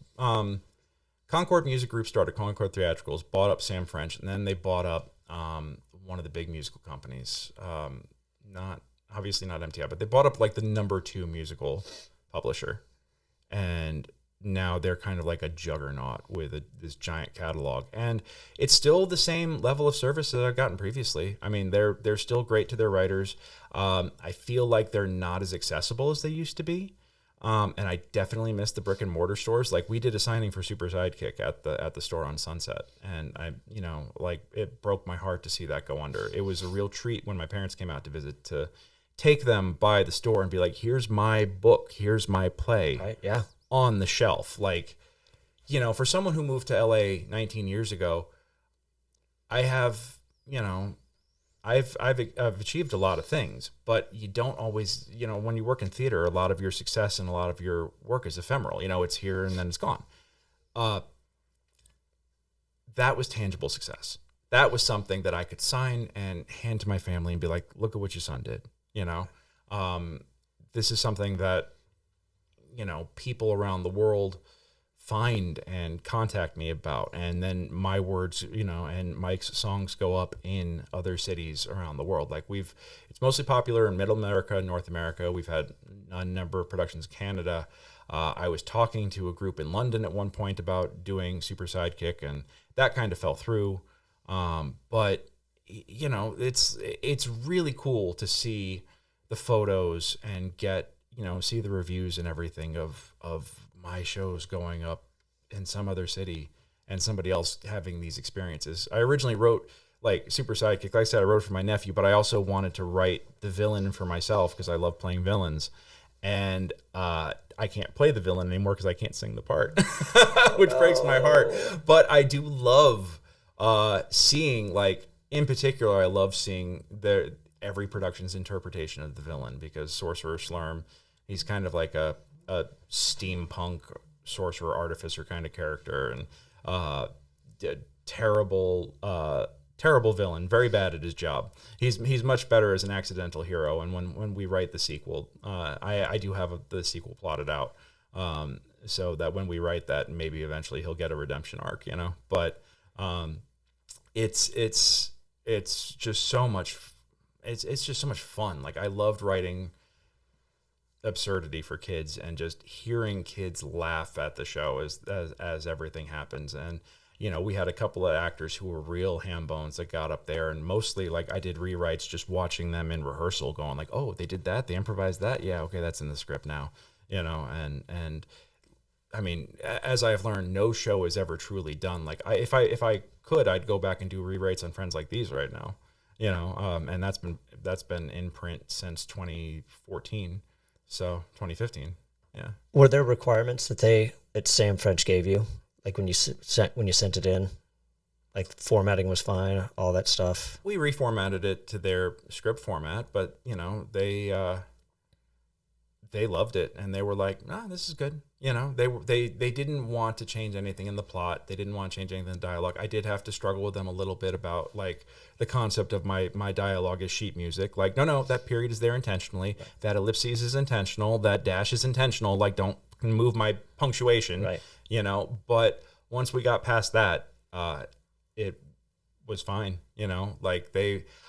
Concord Music Group started Concord Theatricals, bought up Sam French, and then they bought up one of the big musical companies, not MTI, but they bought up like the number 2 musical publisher, and now they're kind of like a juggernaut with this giant catalog, and it's still the same level of service that I've gotten previously. I mean, they're still great to their writers. I feel like they're not as accessible as they used to be, and I definitely miss the brick and mortar stores. Like, we did a signing for Super Sidekick at the store on Sunset, and it broke my heart to see that go under. It was a real treat when my parents came out to visit to take them by the store and be like, here's my book, here's my play. Right, yeah. On the shelf. Like, for someone who moved to LA 19 years ago, I have, I've achieved a lot of things, but you don't always, when you work in theater, a lot of your success and a lot of your work is ephemeral. It's here and then it's gone. That was tangible success. That was something that I could sign and hand to my family and be like, look at what your son did. This is something that, people around the world find and contact me about. And then my words, and Mike's songs go up in other cities around the world. Like, it's mostly popular in Middle America, North America. We've had a number of productions in Canada. I was talking to a group in London at one point about doing Super Sidekick, and that kind of fell through. But you know, it's really cool to see the photos and get, you know, see the reviews and everything of my shows going up in some other city and somebody else having these experiences. I originally wrote like Super Sidekick. Like I said, I wrote for my nephew, but I also wanted to write the villain for myself because I love playing villains. And I can't play the villain anymore because I can't sing the part, which breaks my heart. But I do love seeing, like, in particular, I love seeing every production's interpretation of the villain, because Sorcerer Slurm, he's kind of like a steampunk sorcerer artificer kind of character, and terrible villain, very bad at his job. He's much better as an accidental hero. And when we write the sequel, I do have the sequel plotted out, so that when we write that, maybe eventually he'll get a redemption arc, you know. But it's just so much. It's just so much fun. Like, I loved writing absurdity for kids and just hearing kids laugh at the show as everything happens. And you know, we had a couple of actors who were real ham bones that got up there, and mostly, like, I did rewrites just watching them in rehearsal, going like, oh, they did that, they improvised that, yeah, okay, that's in the script now, you know. And I mean, as I've learned, no show is ever truly done. Like, if I could, I'd go back and do rewrites on Friends Like These right now, you know. And that's been in print since 2014, so 2015, yeah. Were there requirements that Sam French gave you? Like when you sent it in, like formatting was fine, all that stuff. We reformatted it to their script format, but you know, they loved it, and they were like, "Nah, this is good." You know, they didn't want to change anything in the plot. They didn't want to change anything in the dialogue. I did have to struggle with them a little bit about, like, the concept of my dialogue is sheet music. Like, no, that period is there intentionally. Right. That ellipses is intentional. That dash is intentional. Like, don't move my punctuation. Right. You know, but once we got past that, it was fine. You know, like,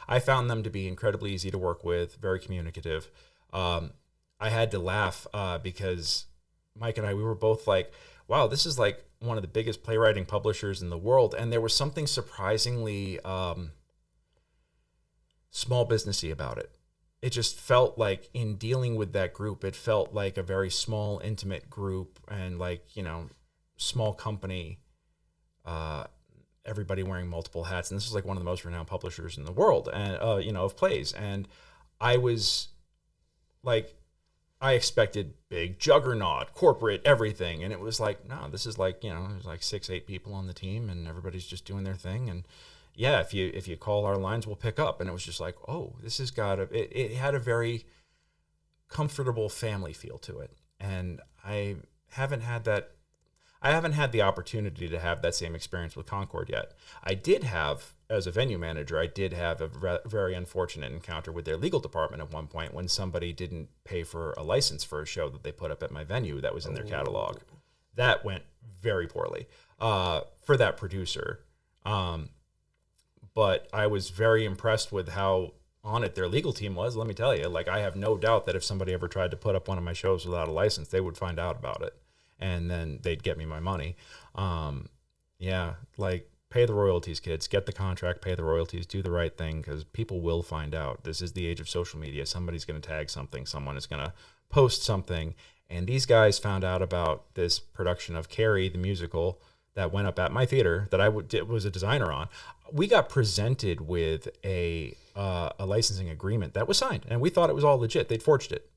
I found them to be incredibly easy to work with, very communicative. I had to laugh because Mike and I, we were both like, wow, this is like one of the biggest playwriting publishers in the world. And there was something surprisingly small businessy about it. It just felt like, in dealing with that group, it felt like a very small, intimate group, and, like, you know, small company, everybody wearing multiple hats. And this was like one of the most renowned publishers in the world, and you know, of plays. And I was like, I expected big juggernaut, corporate, everything. And it was like, no, this is like, you know, there's like 6-8 people on the team, and everybody's just doing their thing. And yeah, if you call our lines, we'll pick up. And it was just like, oh, this has got it had a very comfortable family feel to it. And I haven't had the opportunity to have that same experience with Concord yet. I did have, as a venue manager, a very unfortunate encounter with their legal department at one point, when somebody didn't pay for a license for a show that they put up at my venue that was in their catalog. That went very poorly for that producer. But I was very impressed with how on it their legal team was. Let me tell you, like, I have no doubt that if somebody ever tried to put up one of my shows without a license, they would find out about it, and then they'd get me my money. Yeah, like, pay the royalties, kids. Get the contract, pay the royalties, do the right thing, because people will find out. This is the age of social media. Somebody's going to tag something. Someone is going to post something. And these guys found out about this production of Carrie, the musical, that went up at my theater that I was a designer on. We got presented with a licensing agreement that was signed, and we thought it was all legit. They'd forged it,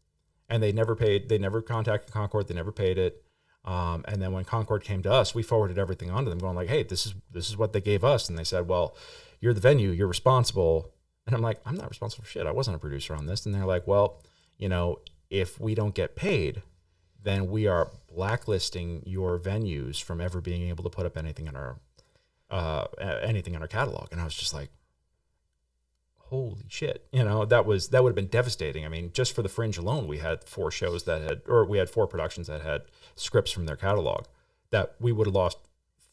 and they never paid. They never contacted Concord. They never paid it. And then when Concord came to us, we forwarded everything on to them, going like, hey, this is what they gave us. And they said, well, you're the venue, you're responsible. And I'm like, I'm not responsible for shit. I wasn't a producer on this. And they're like, well, you know, if we don't get paid, then we are blacklisting your venues from ever being able to put up anything in our catalog. And I was just like, holy shit, you know, that would have been devastating. I mean, just for the Fringe alone, we had 4 productions that had scripts from their catalog, that we would have lost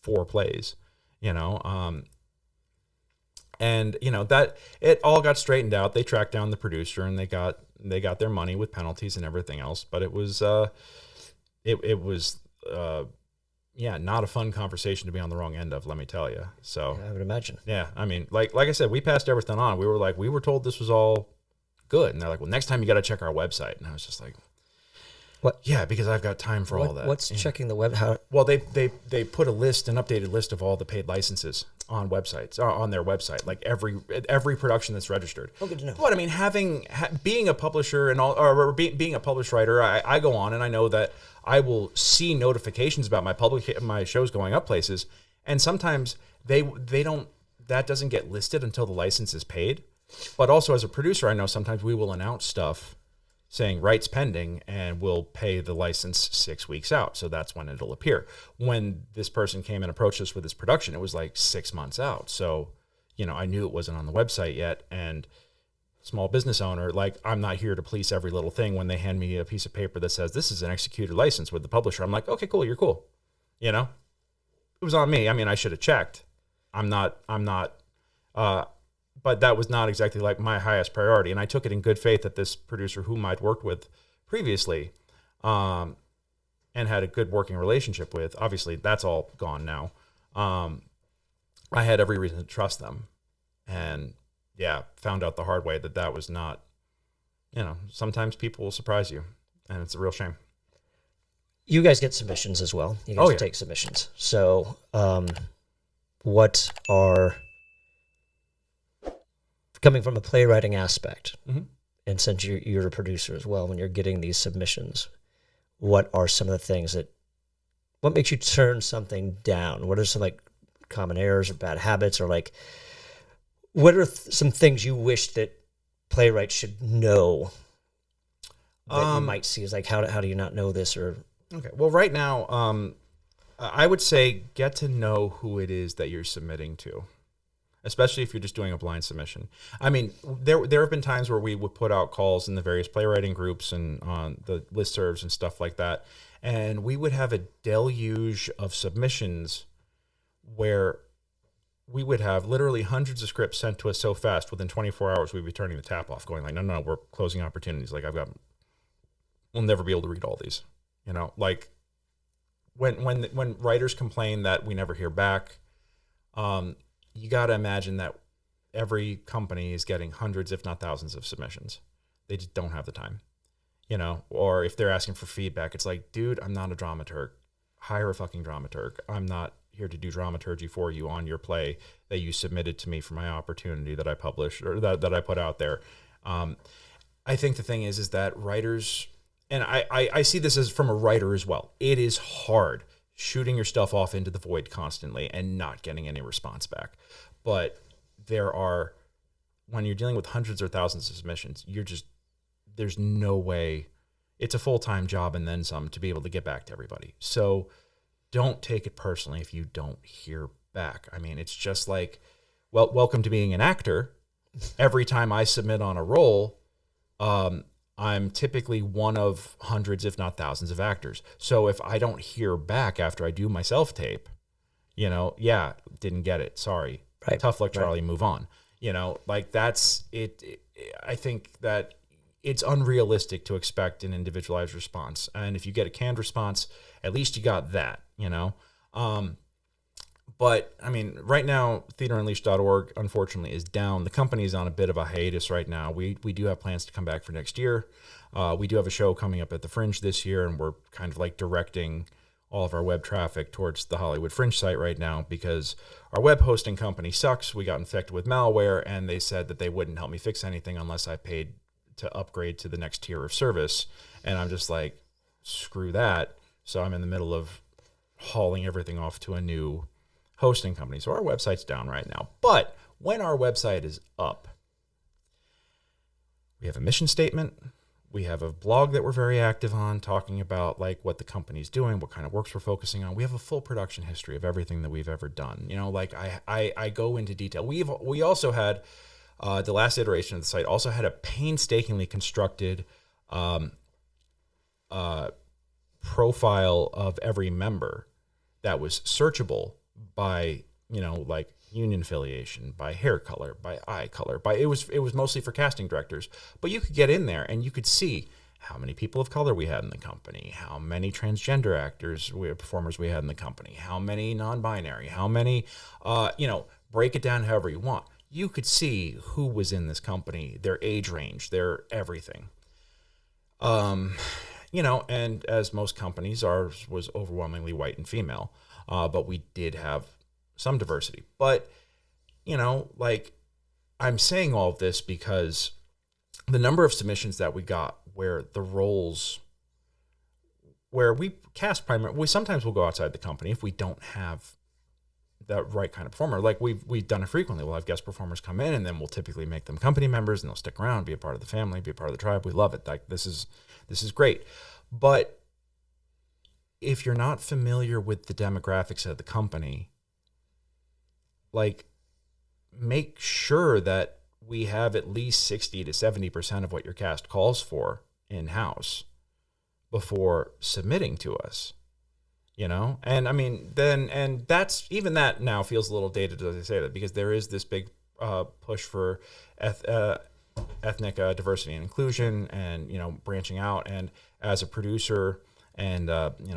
4 plays, you know. And you know, that it all got straightened out. They tracked down the producer, and they got they got their money with penalties and everything else. But it was not a fun conversation to be on the wrong end of, let me tell you. So I would imagine. Yeah, I mean, like I said, we passed everything on. We were told this was all good, and they're like, well, next time you got to check our website. And I was just like, what? Yeah, because I've got time for all that. What's checking the web? How? Well, they put an updated list of all the paid licenses on websites, on their website, like every production that's registered. Oh, good to know. But I mean, being a publisher and all, or being a published writer, I go on and I know that I will see notifications about my shows going up places, and sometimes they don't, that doesn't get listed until the license is paid. But also as a producer, I know sometimes we will announce stuff saying rights pending, and we'll pay the license 6 weeks out. So that's when it'll appear. When this person came and approached us with this production, it was like 6 months out. So, I knew it wasn't on the website yet. And small business owner, like, I'm not here to police every little thing. When they hand me a piece of paper that says this is an executed license with the publisher, I'm like, okay, cool, you're cool. It was on me. I mean, I should have checked. But that was not exactly like my highest priority. And I took it in good faith that this producer whom I'd worked with previously and had a good working relationship with, obviously that's all gone now. I had every reason to trust them. And found out the hard way that was not, sometimes people will surprise you, and it's a real shame. You guys get submissions as well. You guys take submissions. So what are... Coming from a playwriting aspect, and since you're a producer as well, when you're getting these submissions, what are some of the things what makes you turn something down? What are some common errors or bad habits, or what are some things you wish that playwrights should know that you might see? Is how do you not know this? Or okay, well, right now, I would say get to know who it is that you're submitting to. Especially if you're just doing a blind submission. I mean, there have been times where we would put out calls in the various playwriting groups and on the listservs and stuff like that, and we would have a deluge of submissions where we would have literally hundreds of scripts sent to us so fast, within 24 hours we'd be turning the tap off, going like, no, we're closing opportunities. We'll never be able to read all these. When writers complain that we never hear back, you got to imagine that every company is getting hundreds, if not thousands, of submissions. They just don't have the time, or if they're asking for feedback, it's like, dude, I'm not a dramaturg. Hire a fucking dramaturg. I'm not here to do dramaturgy for you on your play that you submitted to me for my opportunity that I published or that I put out there. I think the thing is that writers, and I see this as from a writer as well, it is hard shooting your stuff off into the void constantly and not getting any response back. But when you're dealing with hundreds or thousands of submissions, there's no way, it's a full-time job and then some to be able to get back to everybody. So don't take it personally if you don't hear back. I mean, it's just like, well, welcome to being an actor. Every time I submit on a role, I'm typically one of hundreds, if not thousands, of actors. So if I don't hear back after I do my self-tape, didn't get it. Sorry. Right. Tough luck, Charlie, move on. That's it. I think that it's unrealistic to expect an individualized response. And if you get a canned response, at least you got that, But, I mean, right now, theaterunleashed.org, unfortunately, is down. The company's on a bit of a hiatus right now. We do have plans to come back for next year. We do have a show coming up at the Fringe this year, and we're kind of directing all of our web traffic towards the Hollywood Fringe site right now because our web hosting company sucks. We got infected with malware, and they said that they wouldn't help me fix anything unless I paid to upgrade to the next tier of service. And I'm just like, screw that. So I'm in the middle of hauling everything off to a new hosting company. So our website's down right now. But when our website is up, we have a mission statement. We have a blog that we're very active on, talking about what the company's doing, what kind of works we're focusing on. We have a full production history of everything that we've ever done. I go into detail. We also had the last iteration of the site also had a painstakingly constructed profile of every member that was searchable by union affiliation, by hair color, by eye color, by it was mostly for casting directors. But you could get in there and you could see how many people of color we had in the company, how many transgender performers we had in the company, how many non-binary, how many, break it down however you want. You could see who was in this company, their age range, their everything. And as most companies, ours was overwhelmingly white and female, but we did have some diversity. But, I'm saying all of this because the number of submissions that we got where the roles, where we cast primarily, sometimes we'll go outside the company if we don't have the right kind of performer. Like we've done it frequently. We'll have guest performers come in and then we'll typically make them company members and they'll stick around, be a part of the family, be a part of the tribe. We love it. Like this is great. But if you're not familiar with the demographics of the company, like make sure that we have at least 60 to 70% of what your cast calls for in-house before submitting to us, And I mean, and that's, even that now feels a little dated as I say that, because there is this big push for ethnic diversity and inclusion and, branching out. And as a producer and,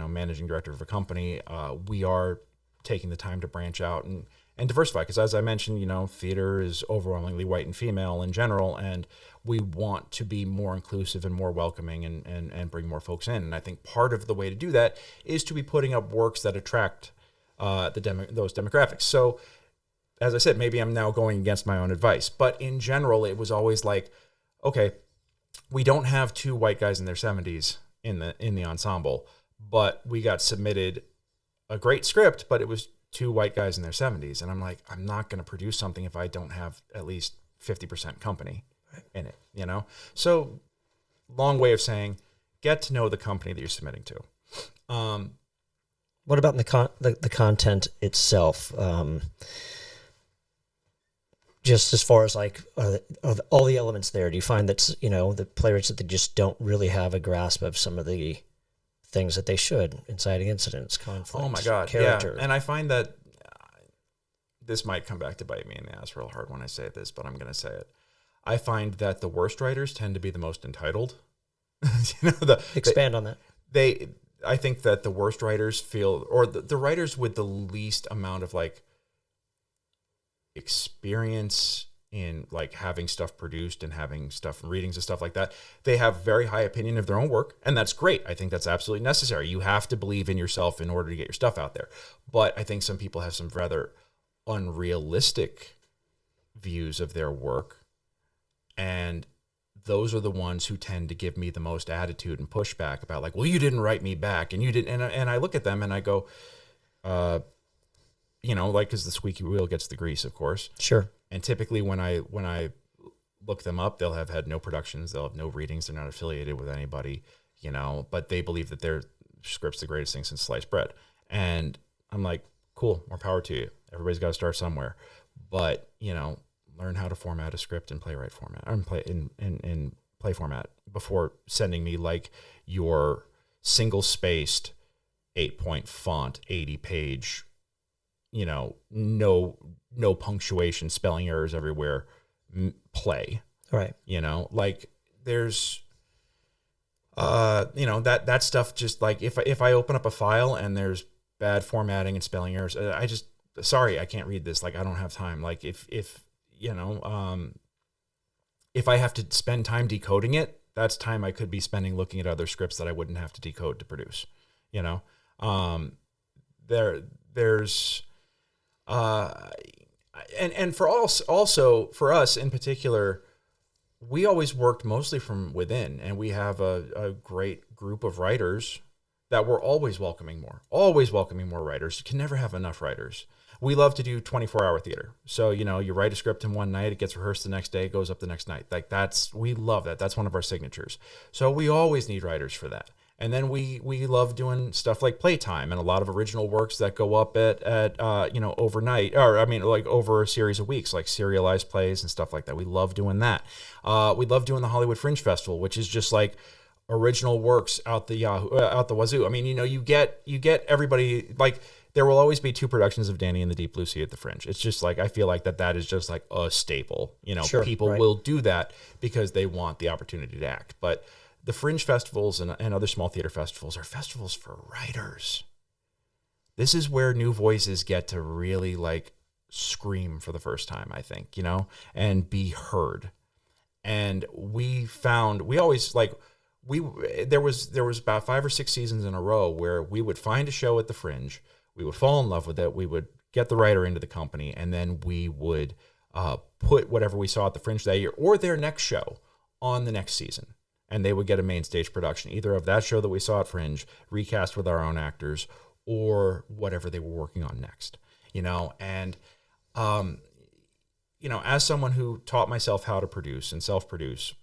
managing director of a company, we are taking the time to branch out and diversify. Because as I mentioned, theater is overwhelmingly white and female in general, and we want to be more inclusive and more welcoming and bring more folks in. And I think part of the way to do that is to be putting up works that attract those demographics. So as I said, maybe I'm now going against my own advice, but in general, it was always like, okay, we don't have two white guys in their 70s in the ensemble, but we got submitted a great script, but it was two white guys in their 70s. And I'm like, I'm not going to produce something if I don't have at least 50% company in it, So long way of saying, get to know the company that you're submitting to. What about the content itself? Just as far as like, are all the elements there? Do you find that, the playwrights that they just don't really have a grasp of some of the things that they should, inciting incidents, conflicts, oh my God, character. Yeah. And I find that this might come back to bite me in the ass real hard when I say this, but I'm going to say it. I find that the worst writers tend to be the most entitled. Expand on that. I think that the worst writers feel, or the writers with the least amount of like experience in like having stuff produced and having stuff and readings and stuff like that, they have very high opinion of their own work, and that's great. I think that's absolutely necessary. You have to believe in yourself in order to get your stuff out there. But I think some people have some rather unrealistic views of their work, and those are the ones who tend to give me the most attitude and pushback about like, well, you didn't write me back, and you didn't, and I look at them and I go, because the squeaky wheel gets the grease, of course. Sure. And typically when I look them up, they'll have had no productions, they'll have no readings, they're not affiliated with anybody, but they believe that their script's the greatest thing since sliced bread. And I'm like, cool, more power to you. Everybody's got to start somewhere. But, learn how to format a script in Playwright format, or in play format before sending me like your single-spaced 8-point font, 80-page, no punctuation, spelling errors everywhere, play. Right. Like there's, that stuff just like if I open up a file and there's bad formatting and spelling errors, sorry, I can't read this. Like I don't have time. Like if I have to spend time decoding it, that's time I could be spending looking at other scripts that I wouldn't have to decode to produce, there's, and for also for us in particular, we always worked mostly from within, and we have a great group of writers that we're always welcoming more writers. You can never have enough writers. We love to do 24-hour theater. So, you write a script in one night, it gets rehearsed the next day, it goes up the next night. Like we love that. That's one of our signatures. So we always need writers for that. And then we love doing stuff like Playtime and a lot of original works that go up at overnight, like over a series of weeks, like serialized plays and stuff like that. We love doing that. We love doing the Hollywood Fringe Festival, which is just like original works out the wazoo. I mean, you get everybody, like there will always be 2 productions of Danny and the Deep Blue Sea at the Fringe. It's just like, I feel like that is just like a staple. You know, Sure, people right. will do that because they want the opportunity to act. But the Fringe festivals and other small theater festivals are festivals for writers. This is where new voices get to really like scream for the first time, I think, you know, and be heard. And there was about 5 or 6 seasons in a row where we would find a show at the Fringe, we would fall in love with it, we would get the writer into the company, and then we would put whatever we saw at the Fringe that year or their next show on the next season. And they would get a main stage production, either of that show that we saw at Fringe, recast with our own actors, or whatever they were working on next, you know. And you know, as someone who taught myself how to produce and self-produce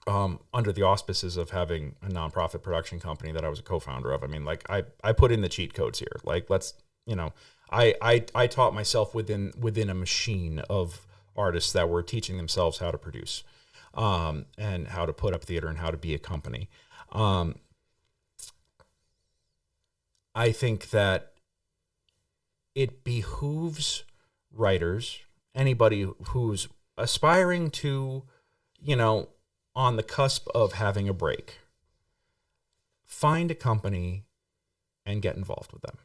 under the auspices of having a nonprofit production company that I was a co-founder of, I mean, like I put in the cheat codes here. Like, let's, you know, I taught myself within a machine of artists that were teaching themselves how to produce and how to put up theater and how to be a company. I think that it behooves writers, anybody who's aspiring to, you know, on the cusp of having a break, find a company and get involved with them.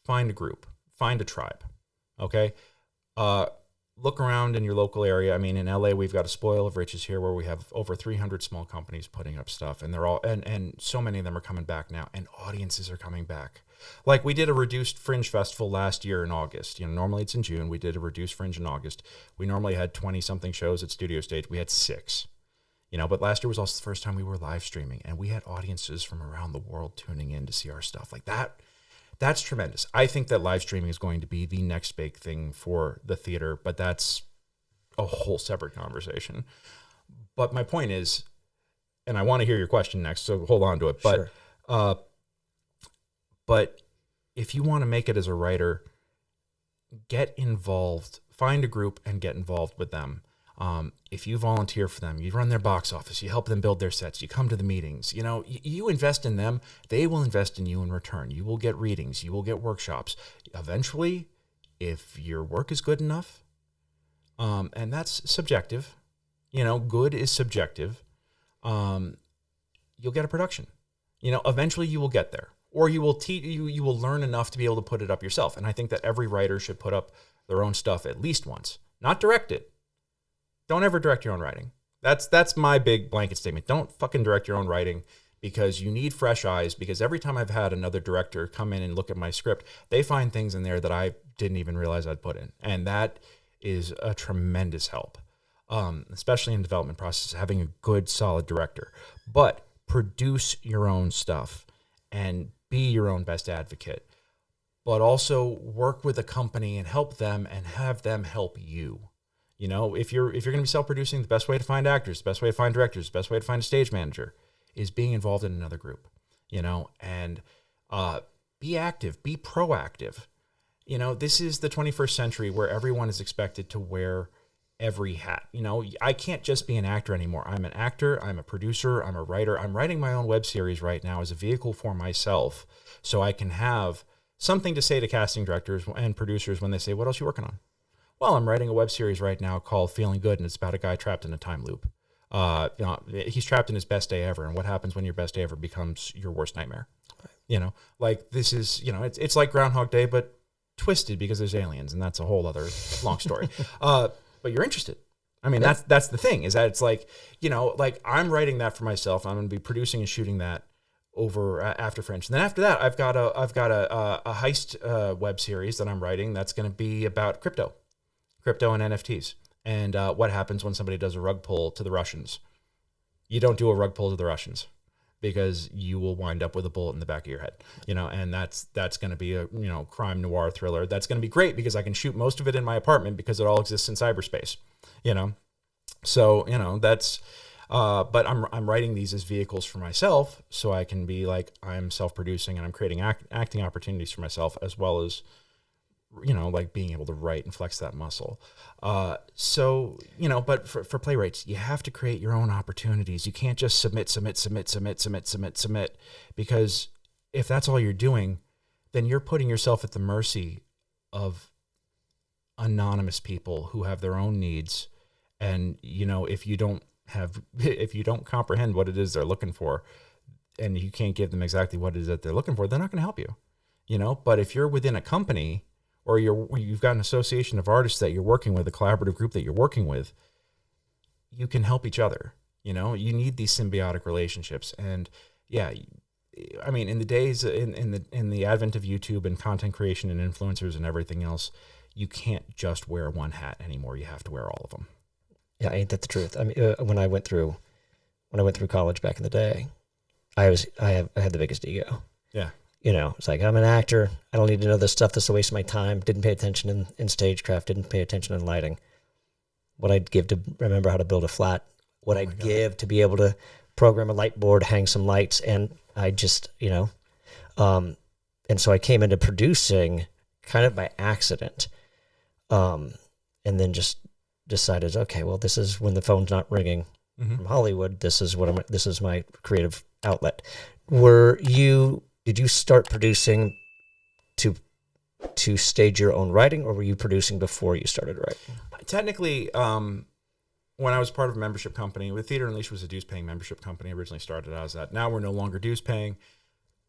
Find a group, find a tribe. Okay. Look around in your local area. I mean, in LA, we've got a spoil of riches here where we have over 300 small companies putting up stuff, and they're all, and so many of them are coming back now, and audiences are coming back. Like, we did a reduced Fringe festival last year in August. You know, normally it's in June. We did a reduced Fringe in August. We normally had 20 something shows at Studio Stage. We had 6, you know, but last year was also the first time we were live streaming, and we had audiences from around the world tuning in to see our stuff. Like that. That's tremendous. I think that live streaming is going to be the next big thing for the theater, but that's a whole separate conversation. But my point is, and I want to hear your question next, so hold on to it. But, Sure. But if you want to make it as a writer, get involved. Find a group and get involved with them. If you volunteer for them, you run their box office, you help them build their sets, you come to the meetings, you know, you invest in them, they will invest in you in return. You will get readings, you will get workshops. Eventually, if your work is good enough, and that's subjective, you know, good is subjective, you'll get a production. You know, eventually you will get there, or you will you will learn enough to be able to put it up yourself. And I think that every writer should put up their own stuff at least once, not direct it. Don't ever direct your own writing. That's my big blanket statement. Don't fucking direct your own writing, because you need fresh eyes. Because every time I've had another director come in and look at my script, they find things in there that I didn't even realize I'd put in. And that is a tremendous help, especially in development process, having a good, solid director. But produce your own stuff and be your own best advocate. But also work with a company and help them and have them help you. You know, if you're going to be self-producing, the best way to find actors, the best way to find directors, the best way to find a stage manager is being involved in another group, you know, and be active, be proactive. You know, this is the 21st century where everyone is expected to wear every hat. You know, I can't just be an actor anymore. I'm an actor, I'm a producer, I'm a writer. I'm writing my own web series right now as a vehicle for myself, so I can have something to say to casting directors and producers when they say, what else are you working on? Well, I'm writing a web series right now called Feeling Good, and it's about a guy trapped in a time loop. You know, he's trapped in his best day ever, and what happens when your best day ever becomes your worst nightmare? You know, like, this is, you know, it's like Groundhog Day, but twisted because there's aliens, and that's a whole other long story. But you're interested. I mean, that's the thing, is that it's like, you know, like, I'm writing that for myself. I'm going to be producing and shooting that over after Fringe. And then after that, I've got a heist web series that I'm writing that's going to be about crypto and NFTs, and what happens when somebody does a rug pull to the Russians. You don't do a rug pull to the Russians, because you will wind up with a bullet in the back of your head, you know, and that's going to be a, you know, crime noir thriller. That's going to be great because I can shoot most of it in my apartment because it all exists in cyberspace, you know? So, you know, that's, but I'm writing these as vehicles for myself, so I can be like, I'm self-producing and I'm creating acting opportunities for myself, as well as, you know, like, being able to write and flex that muscle. So, you know, but for playwrights, you have to create your own opportunities. You can't just submit, because if that's all you're doing, then you're putting yourself at the mercy of anonymous people who have their own needs. And, you know, if you don't comprehend what it is they're looking for, and you can't give them exactly what it is that they're looking for, they're not going to help you, you know. But if you're within a company, or you've got an association of artists that you're working with, a collaborative group that you're working with, you can help each other. You know, you need these symbiotic relationships. And yeah, I mean, in the days, in the advent of YouTube and content creation and influencers and everything else, you can't just wear one hat anymore. You have to wear all of them. Yeah, ain't that the truth? I mean, when I went through college back in the day, I had the biggest ego. Yeah. You know, it's like, I'm an actor. I don't need to know this stuff. This is a waste of my time. Didn't pay attention in stagecraft. Didn't pay attention in lighting. What I'd give to remember how to build a flat. What I'd give to be able to program a light board, hang some lights. And I just, you know, and so I came into producing kind of by accident. And then just decided, okay, well, this is when the phone's not ringing from Hollywood. This is my creative outlet. Did you start producing to stage your own writing, or were you producing before you started writing? Technically, when I was part of a membership company, with Theater Unleashed was a dues-paying membership company. Originally started out as that. Now we're no longer dues-paying.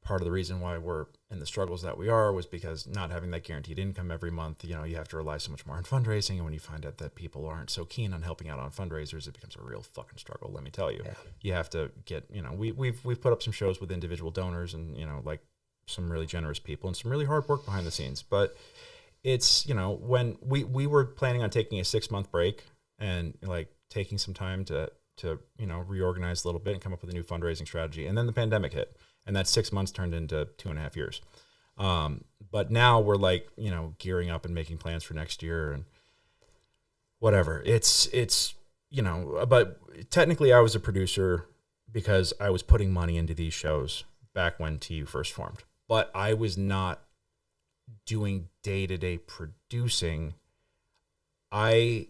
Part of the reason why we're in the struggles that we are was because not having that guaranteed income every month, you know, you have to rely so much more on fundraising. And when you find out that people aren't so keen on helping out on fundraisers, it becomes a real fucking struggle. Let me tell you, You have to get, you know, we've put up some shows with individual donors and, you know, like some really generous people and some really hard work behind the scenes. But it's, you know, when we were planning on taking a 6-month break and like taking some time to, you know, reorganize a little bit and come up with a new fundraising strategy. And then the pandemic hit. And that 6 months turned into 2.5 years. But now we're like, you know, gearing up and making plans for next year and whatever. It's, you know, but technically I was a producer because I was putting money into these shows back when TU first formed. But I was not doing day-to-day producing. We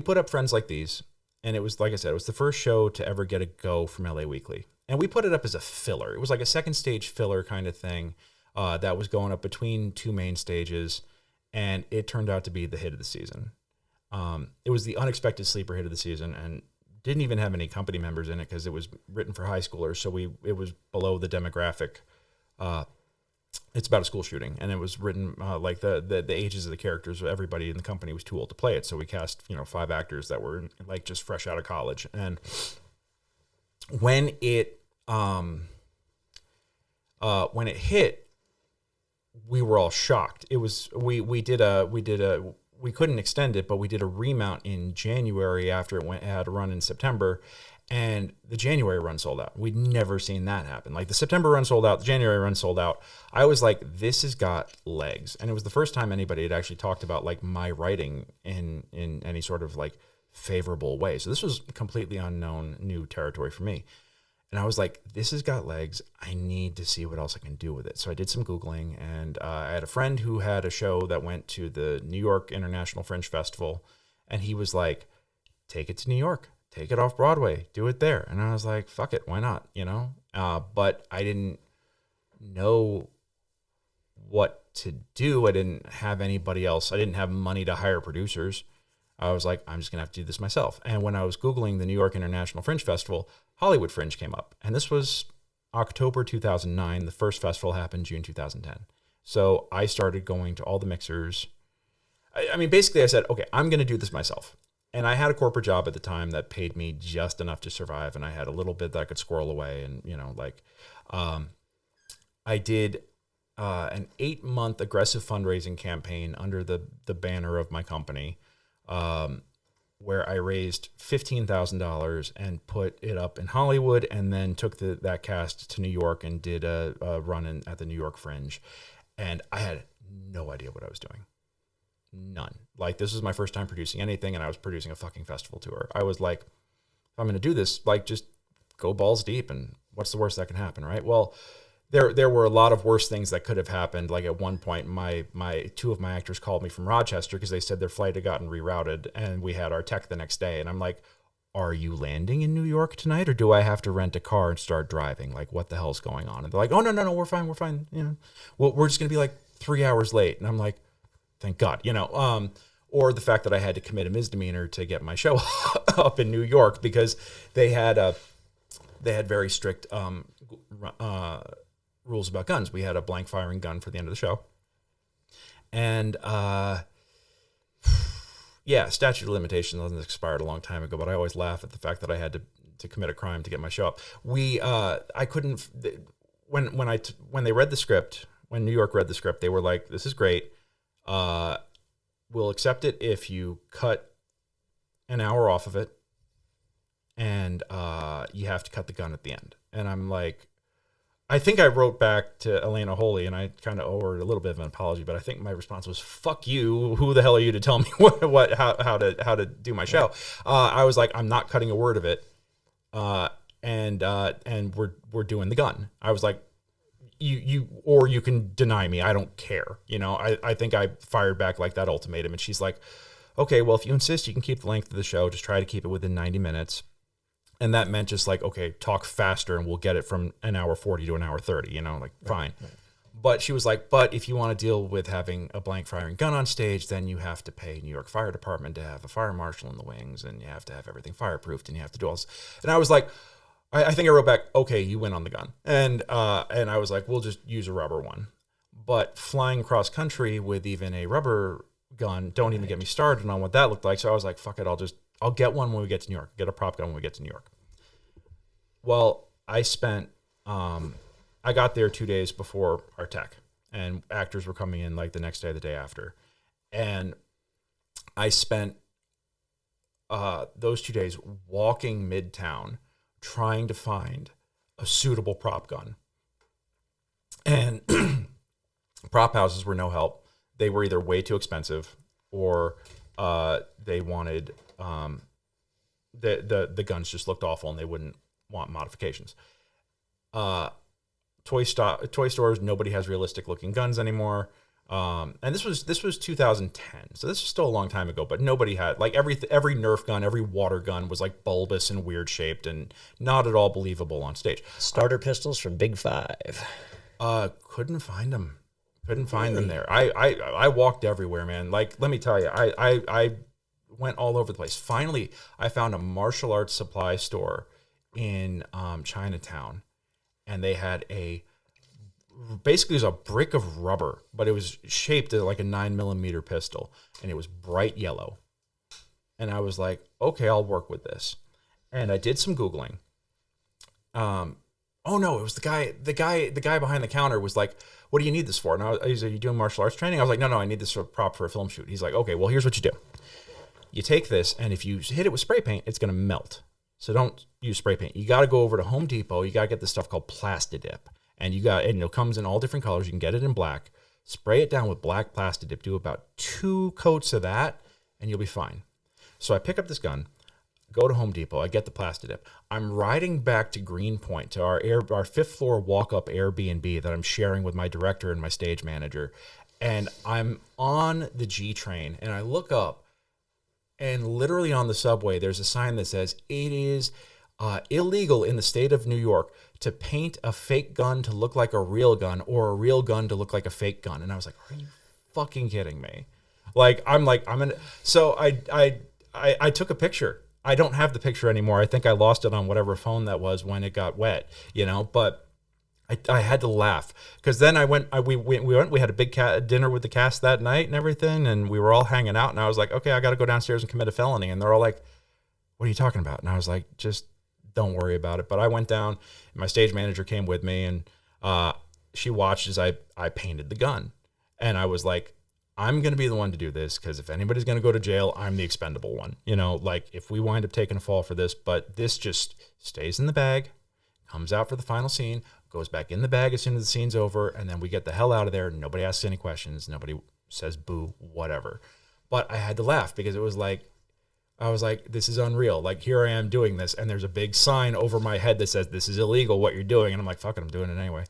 put up Friends Like These, and it was, like I said, it was the first show to ever get a go from LA Weekly. And we put it up as a filler. It was like a second stage filler kind of thing that was going up between two main stages, and it turned out to be the hit of the season. It was the unexpected sleeper hit of the season, and didn't even have any company members in it because it was written for high schoolers, so it was below the demographic. It's about a school shooting, and it was written like the ages of the characters. Everybody in the company was too old to play it, so we cast 5 actors that were like just fresh out of college. And when it hit, we were all shocked. It was we couldn't extend it, but we did a remount in January after it had a run in September. And the January run sold out. We'd never seen that happen. Like the September run sold out, the January run sold out. I was like, this has got legs. And it was the first time anybody had actually talked about like my writing in any sort of like favorable way. So this was completely unknown, new territory for me. And I was like, this has got legs. I need to see what else I can do with it. So I did some Googling, and I had a friend who had a show that went to the New York International Fringe Festival. And he was like, take it to New York. Take it off Broadway, do it there. And I was like, fuck it, why not, But I didn't know what to do. I didn't have anybody else. I didn't have money to hire producers. I was like, I'm just going to have to do this myself. And when I was Googling the New York International Fringe Festival, Hollywood Fringe came up. And this was October 2009. The first festival happened June 2010. So I started going to all the mixers. I mean, basically I said, okay, I'm going to do this myself. And I had a corporate job at the time that paid me just enough to survive, and I had a little bit that I could squirrel away. And I did an 8-month aggressive fundraising campaign under the banner of my company, where I raised $15,000 and put it up in Hollywood, and then took that cast to New York and did a run at the New York Fringe. And I had no idea what I was doing. None. Like, this was my first time producing anything, and I was producing a fucking festival tour. I was like, if I'm going to do this, like, just go balls deep, and what's the worst that can happen, right? Well, there were a lot of worse things that could have happened. Like, at one point, my 2 of my actors called me from Rochester because they said their flight had gotten rerouted, and we had our tech the next day. And I'm like, are you landing in New York tonight, or do I have to rent a car and start driving? Like, what the hell's going on? And they're like, oh, no, we're fine. You know, well, we're just going to be like 3 hours late. And I'm like, thank God, you know, or the fact that I had to commit a misdemeanor to get my show up in New York because they had very strict rules about guns. We had a blank firing gun for the end of the show. And, yeah, statute of limitations hasn't expired a long time ago, but I always laugh at the fact that I had to commit a crime to get my show up. I couldn't, when they read the script, when New York read the script, they were like, this is great. We'll accept it if you cut an hour off of it and you have to cut the gun at the end. And I'm like, I think I wrote back to Elena Holy, and I kind of owe her a little bit of an apology, but I think my response was, fuck you. Who the hell are you to tell me how to do my show? I was like, I'm not cutting a word of it. And we're doing the gun. I was like, you can deny me. I don't care. You know, I think I fired back like that ultimatum, and she's like, okay, well, if you insist, you can keep the length of the show. Just try to keep it within 90 minutes. And that meant just like, okay, talk faster and we'll get it from an hour 40 to an hour 30, you know, like fine. Right. But she was like, but if you want to deal with having a blank firing gun on stage, then you have to pay New York Fire Department to have a fire marshal in the wings, and you have to have everything fireproofed, and you have to do all this. And I was like, I think I wrote back, okay, you win on the gun. And I was like, we'll just use a rubber one. But flying cross country with even a rubber gun, don't even get me started on what that looked like. So I was like, fuck it, I'll get one when we get to New York. Get a prop gun when we get to New York. Well, I got there 2 days before our tech, and actors were coming in like the next day or the day after. And I spent those 2 days walking Midtown trying to find a suitable prop gun. And prop houses were no help. They were either way too expensive, or they wanted the guns just looked awful and they wouldn't want modifications. Toy stores, nobody has realistic looking guns anymore. And this was 2010, so this was still a long time ago. But nobody had, like, every Nerf gun, every water gun was like bulbous and weird shaped and not at all believable on stage. Starter pistols from Big Five. Couldn't find them. Couldn't find them there. I walked everywhere, man. Like, let me tell you, I went all over the place. Finally, I found a martial arts supply store in Chinatown, and they had basically it was a brick of rubber, but it was shaped like a 9mm pistol, and it was bright yellow. And I was like, okay, I'll work with this. And I did some Googling. Oh no, it was the guy behind the counter was like, what do you need this for? And he's like, are you doing martial arts training? I was like, no, I need this for a prop for a film shoot. He's like, okay, well, here's what you do. You take this, and if you hit it with spray paint, it's going to melt. So don't use spray paint. You got to go over to Home Depot. You got to get this stuff called Plastidip. And it comes in all different colors. You can get it in black. Spray it down with black Plastidip. Do about 2 coats of that, and you'll be fine. So I pick up this gun, go to Home Depot. I get the Plastidip. I'm riding back to Greenpoint, to our 5th floor walk-up Airbnb that I'm sharing with my director and my stage manager. And I'm on the G train, and I look up, and literally on the subway, there's a sign that says, it is illegal in the state of New York to paint a fake gun to look like a real gun, or a real gun to look like a fake gun. And I was like, are you fucking kidding me? So I took a picture. I don't have the picture anymore. I think I lost it on whatever phone that was when it got wet, but I had to laugh, because then we had a big dinner with the cast that night and everything, and we were all hanging out, and I was like, okay, I got to go downstairs and commit a felony. And they're all like, what are you talking about? And I was like, just don't worry about it. But I went down, and my stage manager came with me, and she watched as I painted the gun. And I was like, I'm going to be the one to do this, because if anybody's going to go to jail, I'm the expendable one. Like, if we wind up taking a fall for this, but this just stays in the bag, comes out for the final scene, goes back in the bag as soon as the scene's over, and then we get the hell out of there. Nobody asks any questions. Nobody says boo, whatever. But I had to laugh, because it was like, I was like, this is unreal. Like, here I am doing this, and there's a big sign over my head that says, this is illegal, what you're doing. And I'm like, fuck it, I'm doing it anyway.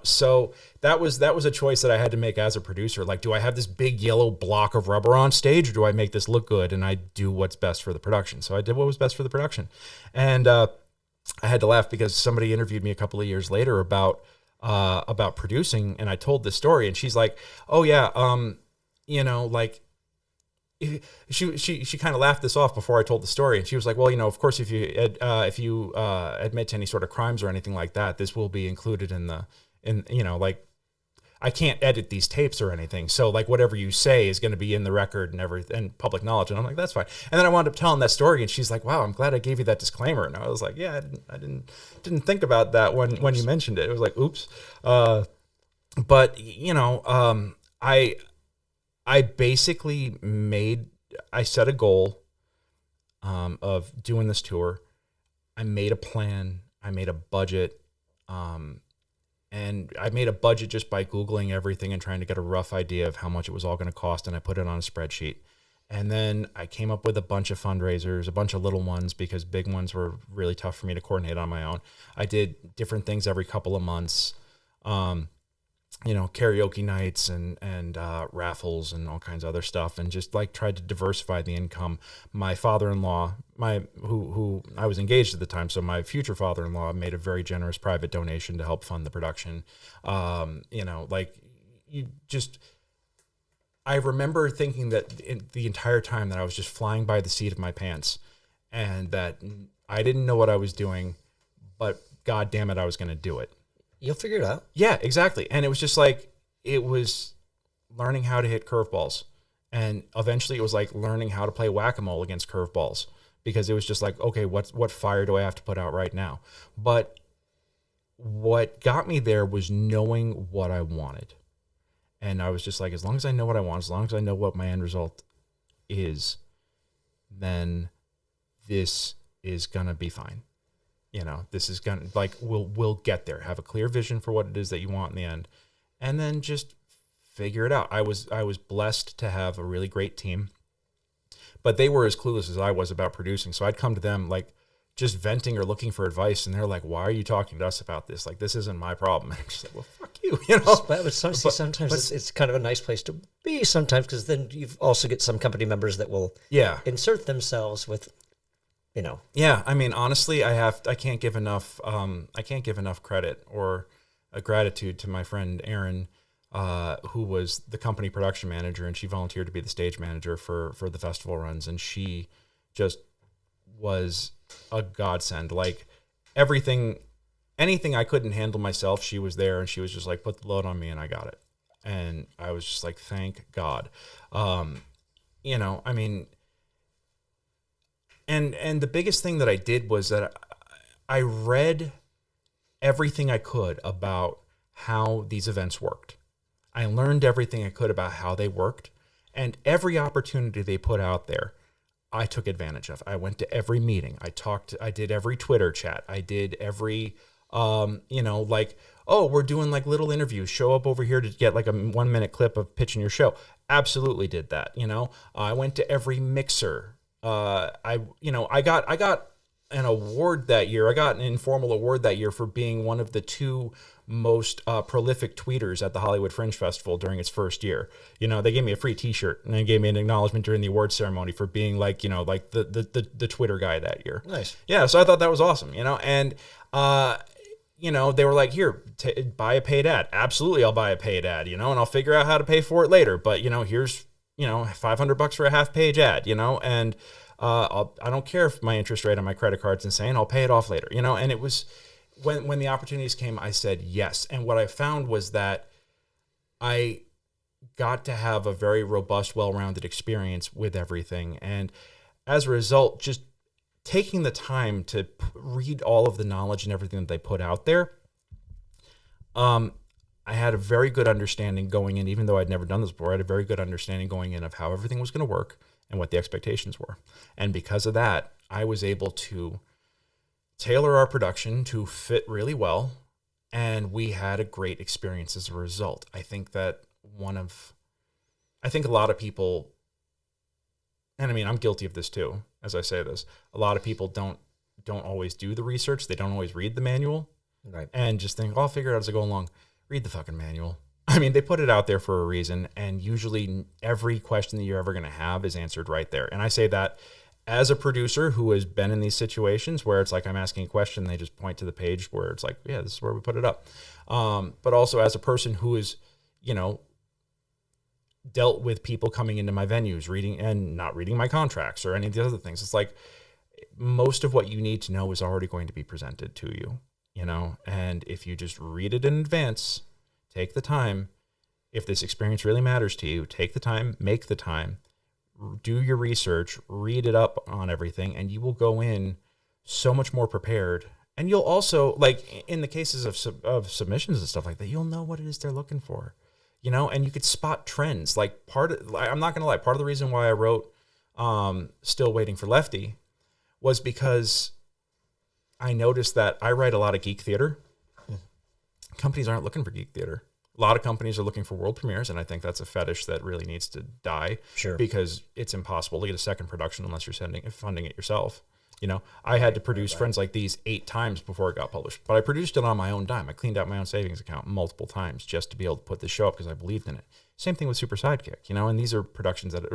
So that was a choice that I had to make as a producer. Like, do I have this big yellow block of rubber on stage, or do I make this look good and I do what's best for the production? So I did what was best for the production. And I had to laugh because somebody interviewed me a couple of years later about producing, and I told this story, and she's like, "Oh yeah, like." She kind of laughed this off before I told the story, and she was like, "Well, of course, if you admit to any sort of crimes or anything like that, this will be included in like, I can't edit these tapes or anything, so like whatever you say is going to be in the record and and public knowledge." And I'm like, "That's fine." And then I wound up telling that story, and she's like, "Wow, I'm glad I gave you that disclaimer." And I was like, "Yeah, I didn't think about that when you mentioned it." It was like, "Oops," but I basically I set a goal of doing this tour. I made a plan. I made a budget. And I made a budget just by Googling everything and trying to get a rough idea of how much it was all going to cost. And I put it on a spreadsheet. And then I came up with a bunch of fundraisers, a bunch of little ones, because big ones were really tough for me to coordinate on my own. I did different things every couple of months. Karaoke nights and raffles and all kinds of other stuff, and just like tried to diversify the income. My father-in-law, who I was engaged at the time, so my future father-in-law made a very generous private donation to help fund the production. I remember thinking that the entire time that I was just flying by the seat of my pants, and that I didn't know what I was doing, but God damn it, I was going to do it. You'll figure it out. Yeah, exactly. And it was just like, it was learning how to hit curveballs. And eventually it was like learning how to play whack-a-mole against curveballs, because it was just like, okay, what fire do I have to put out right now? But what got me there was knowing what I wanted. And I was just like, as long as I know what I want, as long as I know what my end result is, then this is going to be fine. This is going to, like, we'll get there. Have a clear vision for what it is that you want in the end, and then just figure it out. I was blessed to have a really great team, but they were as clueless as I was about producing. So I'd come to them like just venting or looking for advice, and they're like, "Why are you talking to us about this? Like, this isn't my problem." And I'm just like, "Well, fuck you," But sometimes it's kind of a nice place to be sometimes, because then you also get some company members that will insert themselves with. Yeah. I mean, honestly, I can't give enough credit or gratitude to my friend Erin, who was the company production manager, and she volunteered to be the stage manager for the festival runs. And she just was a godsend. Like, anything I couldn't handle myself, she was there, and she was just like, put the load on me, and I got it. And I was just like, thank God. I mean, And the biggest thing that I did was that I read everything I could about how these events worked. I learned everything I could about how they worked, and every opportunity they put out there, I took advantage of. I went to every meeting. I did every Twitter chat. I did every, we're doing like little interviews. Show up over here to get like a 1-minute clip of pitching your show. Absolutely did that. I went to every mixer. I got an award that year. I got an informal award that year for being one of the 2 most prolific tweeters at the Hollywood Fringe Festival during its first year. They gave me a free T-shirt, and they gave me an acknowledgement during the award ceremony for being like, like the Twitter guy that year. Nice. Yeah. So I thought that was awesome. And they were like, here, buy a paid ad. Absolutely, I'll buy a paid ad. And I'll figure out how to pay for it later. But here's $500 for a half-page ad, and I don't care if my interest rate on my credit card's insane. I'll pay it off later, And it was when the opportunities came, I said yes. And what I found was that I got to have a very robust, well-rounded experience with everything, and as a result, just taking the time to read all of the knowledge and everything that they put out there. I had a very good understanding going in, even though I'd never done this before. I had a very good understanding going in of how everything was going to work and what the expectations were. And because of that, I was able to tailor our production to fit really well. And we had a great experience as a result. I think that a lot of people, and I mean, I'm guilty of this too, as I say this, a lot of people don't always do the research. They don't always read the manual. Right. and just think, I'll figure it out as I go along. Read the fucking manual. I mean, they put it out there for a reason, and usually every question that you're ever going to have is answered right there. And I say that as a producer who has been in these situations where it's like I'm asking a question, they just point to the page where it's like, yeah, this is where we put it up. But also as a person who is, dealt with people coming into my venues, reading and not reading my contracts or any of the other things. It's like most of what you need to know is already going to be presented to you, and if you just read it in advance, take the time. If this experience really matters to you, take the time, make the time, do your research, read it up on everything, and you will go in so much more prepared. And you'll also, like in the cases of submissions and stuff like that, you'll know what it is they're looking for, and you could spot trends. Like I'm not going to lie, part of the reason why I wrote Still Waiting for Lefty was because I noticed that I write a lot of geek theater. Companies aren't looking for geek theater. A lot of companies are looking for world premieres, and I think that's a fetish that really needs to die. Sure. Because it's impossible to get a second production unless you're funding it yourself. I had to produce Friends Like These 8 times before it got published, but I produced it on my own dime. I cleaned out my own savings account multiple times just to be able to put this show up because I believed in it. Same thing with Super Sidekick, and these are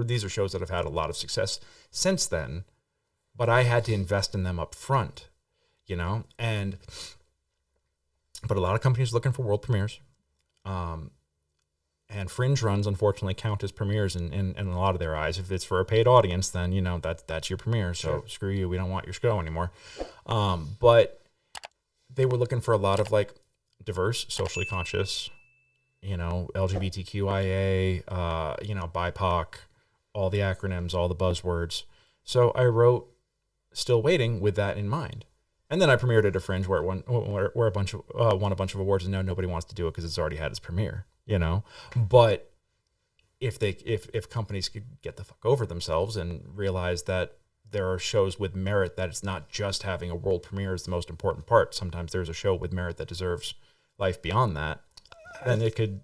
these are shows that have had a lot of success since then, but I had to invest in them up front, but a lot of companies are looking for world premieres. And fringe runs, unfortunately, count as premieres in a lot of their eyes. If it's for a paid audience, then, that's your premiere. So sure. Screw you. We don't want your show anymore. But they were looking for a lot of like diverse, socially conscious, LGBTQIA, BIPOC, all the acronyms, all the buzzwords. So I wrote Still Waiting with that in mind. And then I premiered at a fringe where it won a bunch of awards, and now nobody wants to do it because it's already had its premiere, But if companies could get the fuck over themselves and realize that there are shows with merit, that it's not just having a world premiere is the most important part. Sometimes there's a show with merit that deserves life beyond that. Then it could,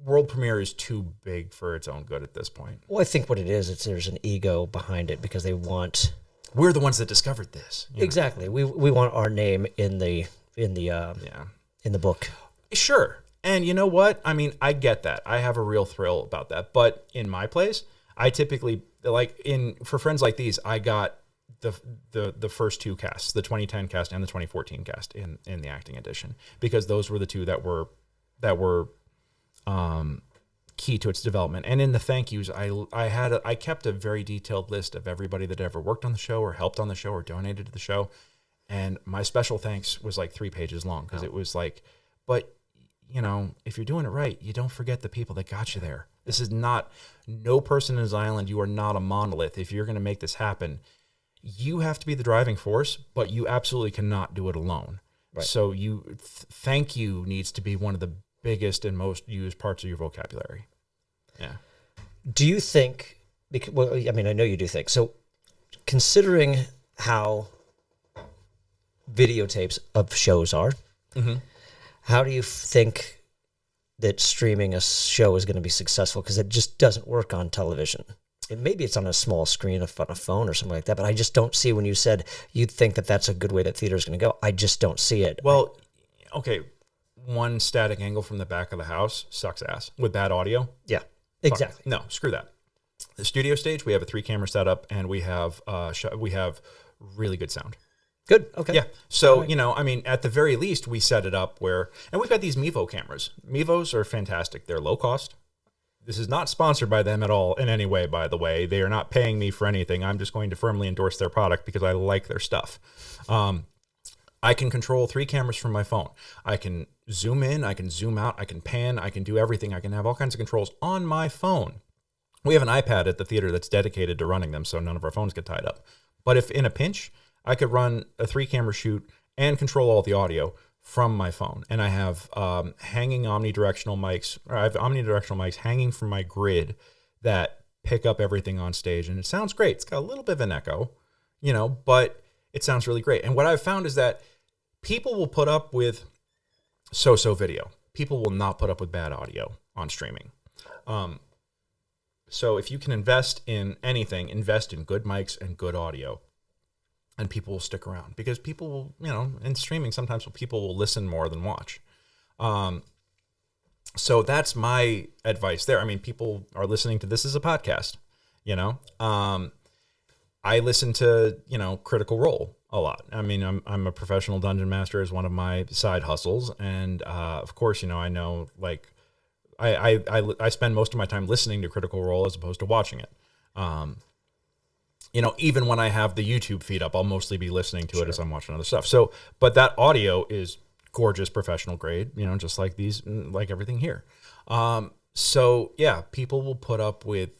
world premiere is too big for its own good at this point. Well, I think what it is, there's an ego behind it because they want. We're the ones that discovered this. Exactly. We want our name in the book. Sure. And you know what? I mean, I get that. I have a real thrill about that. But in my place, I typically for Friends Like These, I got the first 2 casts, the 2010 cast and the 2014 cast in the acting edition, because those were the 2 that were key to its development. And in the thank yous, I kept a very detailed list of everybody that ever worked on the show or helped on the show or donated to the show. And my special thanks was like 3 pages long because it was like, but if you're doing it right, you don't forget the people that got you there. This is not, no person in his island. You are not a monolith. If you're going to make this happen, you have to be the driving force, but you absolutely cannot do it alone. Right. So thank you needs to be one of the biggest and most used parts of your vocabulary. Yeah. Do you think, I know you do think, so considering how videotapes of shows are, how do you think that streaming a show is going to be successful? Because it just doesn't work on television. Maybe it's on a small screen on a phone or something like that, but I just don't see, when you said you'd think that that's a good way that theater is going to go, I just don't see it. Well, okay, one static angle from the back of the house sucks ass with bad audio. Yeah, exactly. No, screw that. The studio stage, we have a 3-camera setup, and we have really good sound. Good. Okay. Yeah. So, right. At the very least, we set it up and we've got these Mevo cameras. Mevos are fantastic. They're low cost. This is not sponsored by them at all in any way, by the way. They are not paying me for anything. I'm just going to firmly endorse their product because I like their stuff. I can control 3 cameras from my phone. I can zoom in, I can zoom out, I can pan, I can do everything. I can have all kinds of controls on my phone. We have an iPad at the theater that's dedicated to running them, so none of our phones get tied up. But if in a pinch, I could run a 3-camera shoot and control all the audio from my phone. And I have hanging omnidirectional mics, or I have omnidirectional mics hanging from my grid that pick up everything on stage. And it sounds great. It's got a little bit of an echo, but it sounds really great. And what I've found is that people will put up with so-so video. People will not put up with bad audio on streaming. So if you can invest in anything, invest in good mics and good audio. and people will stick around because people will, in streaming, sometimes people will listen more than watch. So that's my advice there. I mean, people are listening to this as a podcast, I listen to, Critical Role a lot. I mean, I'm a professional dungeon master as one of my side hustles. And, of course, I know, like, I spend most of my time listening to Critical Role as opposed to watching it. Even when I have the YouTube feed up, I'll mostly be listening to it as I'm watching other stuff. So, but that audio is gorgeous, professional grade, just like like everything here. So yeah, people will put up with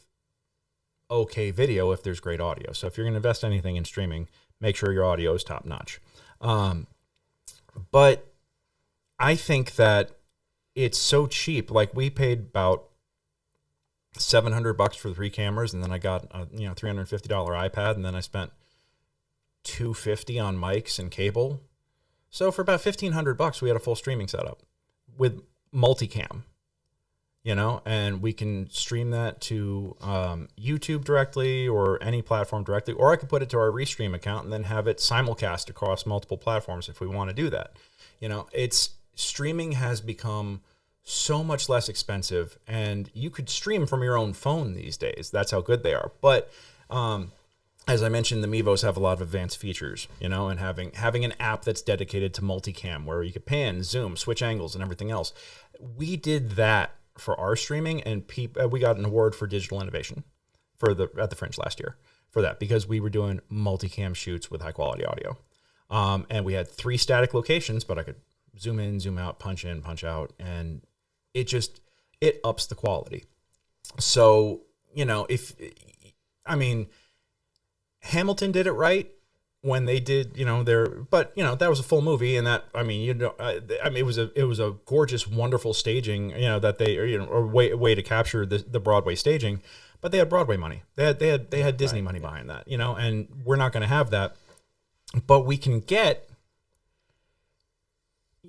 okay video if there's great audio. So if you're going to invest anything in streaming, make sure your audio is top notch. But I think that it's so cheap. Like, we paid about $700 for 3 cameras, and then I got a $350 iPad, and then I spent $250 on mics and cable. So for about $1,500, we had a full streaming setup with multicam, and we can stream that to YouTube directly or any platform directly, or I could put it to our Restream account and then have it simulcast across multiple platforms if we want to do that. Streaming has become so much less expensive, and you could stream from your own phone these days. That's how good they are. But as I mentioned, the Mevos have a lot of advanced features, and having an app that's dedicated to multicam where you could pan, zoom, switch angles, and everything else. We did that for our streaming, and we got an award for digital innovation at the Fringe last year for that, because we were doing multicam shoots with high quality audio. And we had 3 static locations, but I could zoom in, zoom out, punch in, punch out, and it ups the quality. So, Hamilton did it right when they did, that was a full movie, and that, it was a gorgeous, wonderful staging, that they, or way to capture the Broadway staging, but they had Broadway money. They had Disney money behind that, and we're not going to have that, but we can get,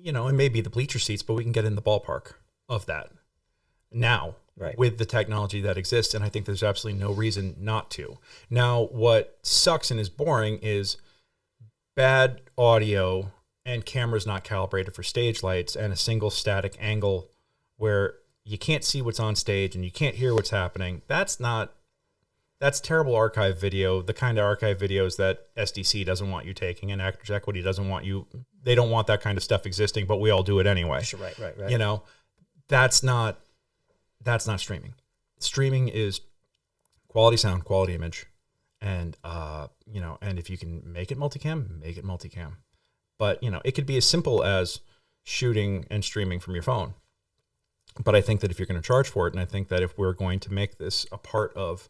it may be the bleacher seats, but we can get in the ballpark of that now. Right. With the technology that exists, and I think there's absolutely no reason not to. Now, what sucks and is boring is bad audio and cameras not calibrated for stage lights and a single static angle where you can't see what's on stage and you can't hear what's happening. That's terrible archive video, the kind of archive videos that SDC doesn't want you taking and Actors Equity doesn't want you. They don't want that kind of stuff existing, but we all do it anyway. Sure, right. That's not streaming. Streaming is quality sound, quality image, and and if you can make it multicam, make it multicam. But it could be as simple as shooting and streaming from your phone. But I think that if you're going to charge for it, and I think that if we're going to make this a part of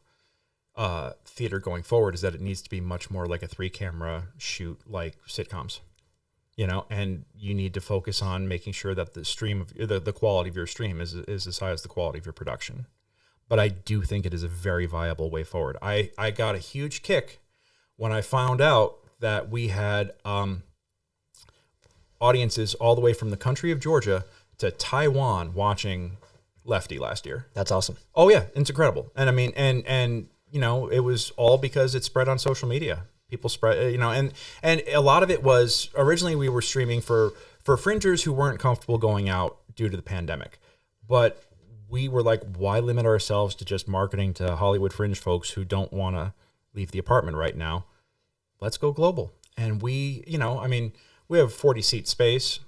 theater going forward, is that it needs to be much more like a 3-camera shoot, like sitcoms. And you need to focus on making sure that the stream of the quality of your stream is as high as the quality of your production. But I do think it is a very viable way forward. I got a huge kick when I found out that we had audiences all the way from the country of Georgia to Taiwan watching Lefty last year. That's awesome. Oh yeah, it's incredible. And I mean, and it was all because it spread on social media. People spread, and a lot of it was, originally we were streaming for fringers who weren't comfortable going out due to the pandemic. But we were like, why limit ourselves to just marketing to Hollywood fringe folks who don't want to leave the apartment right now? Let's go global. And we have 40-seat space.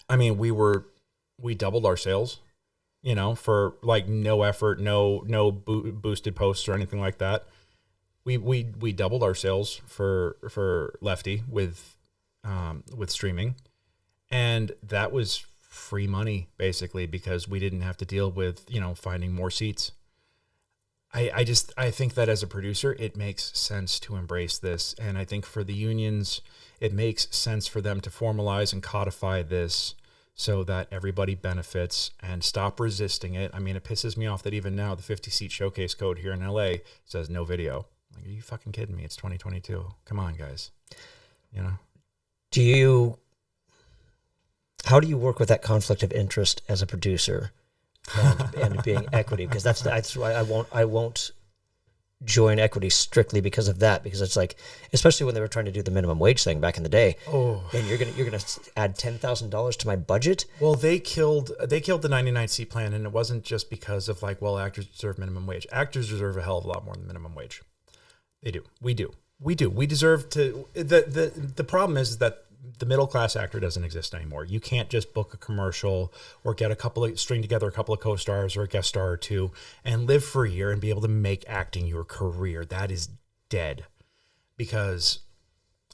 We doubled our sales, for like no effort, no boosted posts or anything like that. We doubled our sales for Lefty with streaming, and that was free money basically because we didn't have to deal with finding more seats. I think that as a producer it makes sense to embrace this, and I think for the unions it makes sense for them to formalize and codify this so that everybody benefits and stop resisting it. I mean, it pisses me off that even now the 50-seat showcase code here in LA says no video. Like, are you fucking kidding me? It's 2022. Come on, guys. How do you work with that conflict of interest as a producer and being equity? Because that's why I won't join equity strictly because of that, because it's like, especially when they were trying to do the minimum wage thing back in the day. Oh, and you're gonna add $10,000 to my budget. well, they killed the 99-seat plan, and it wasn't just because of like, well, actors deserve minimum wage. Actors deserve a hell of a lot more than minimum wage. They do. We do. We deserve to. The problem is that the middle class actor doesn't exist anymore. You can't just book a commercial or get string together a couple of co-stars or a guest star or two and live for a year and be able to make acting your career. That is dead, because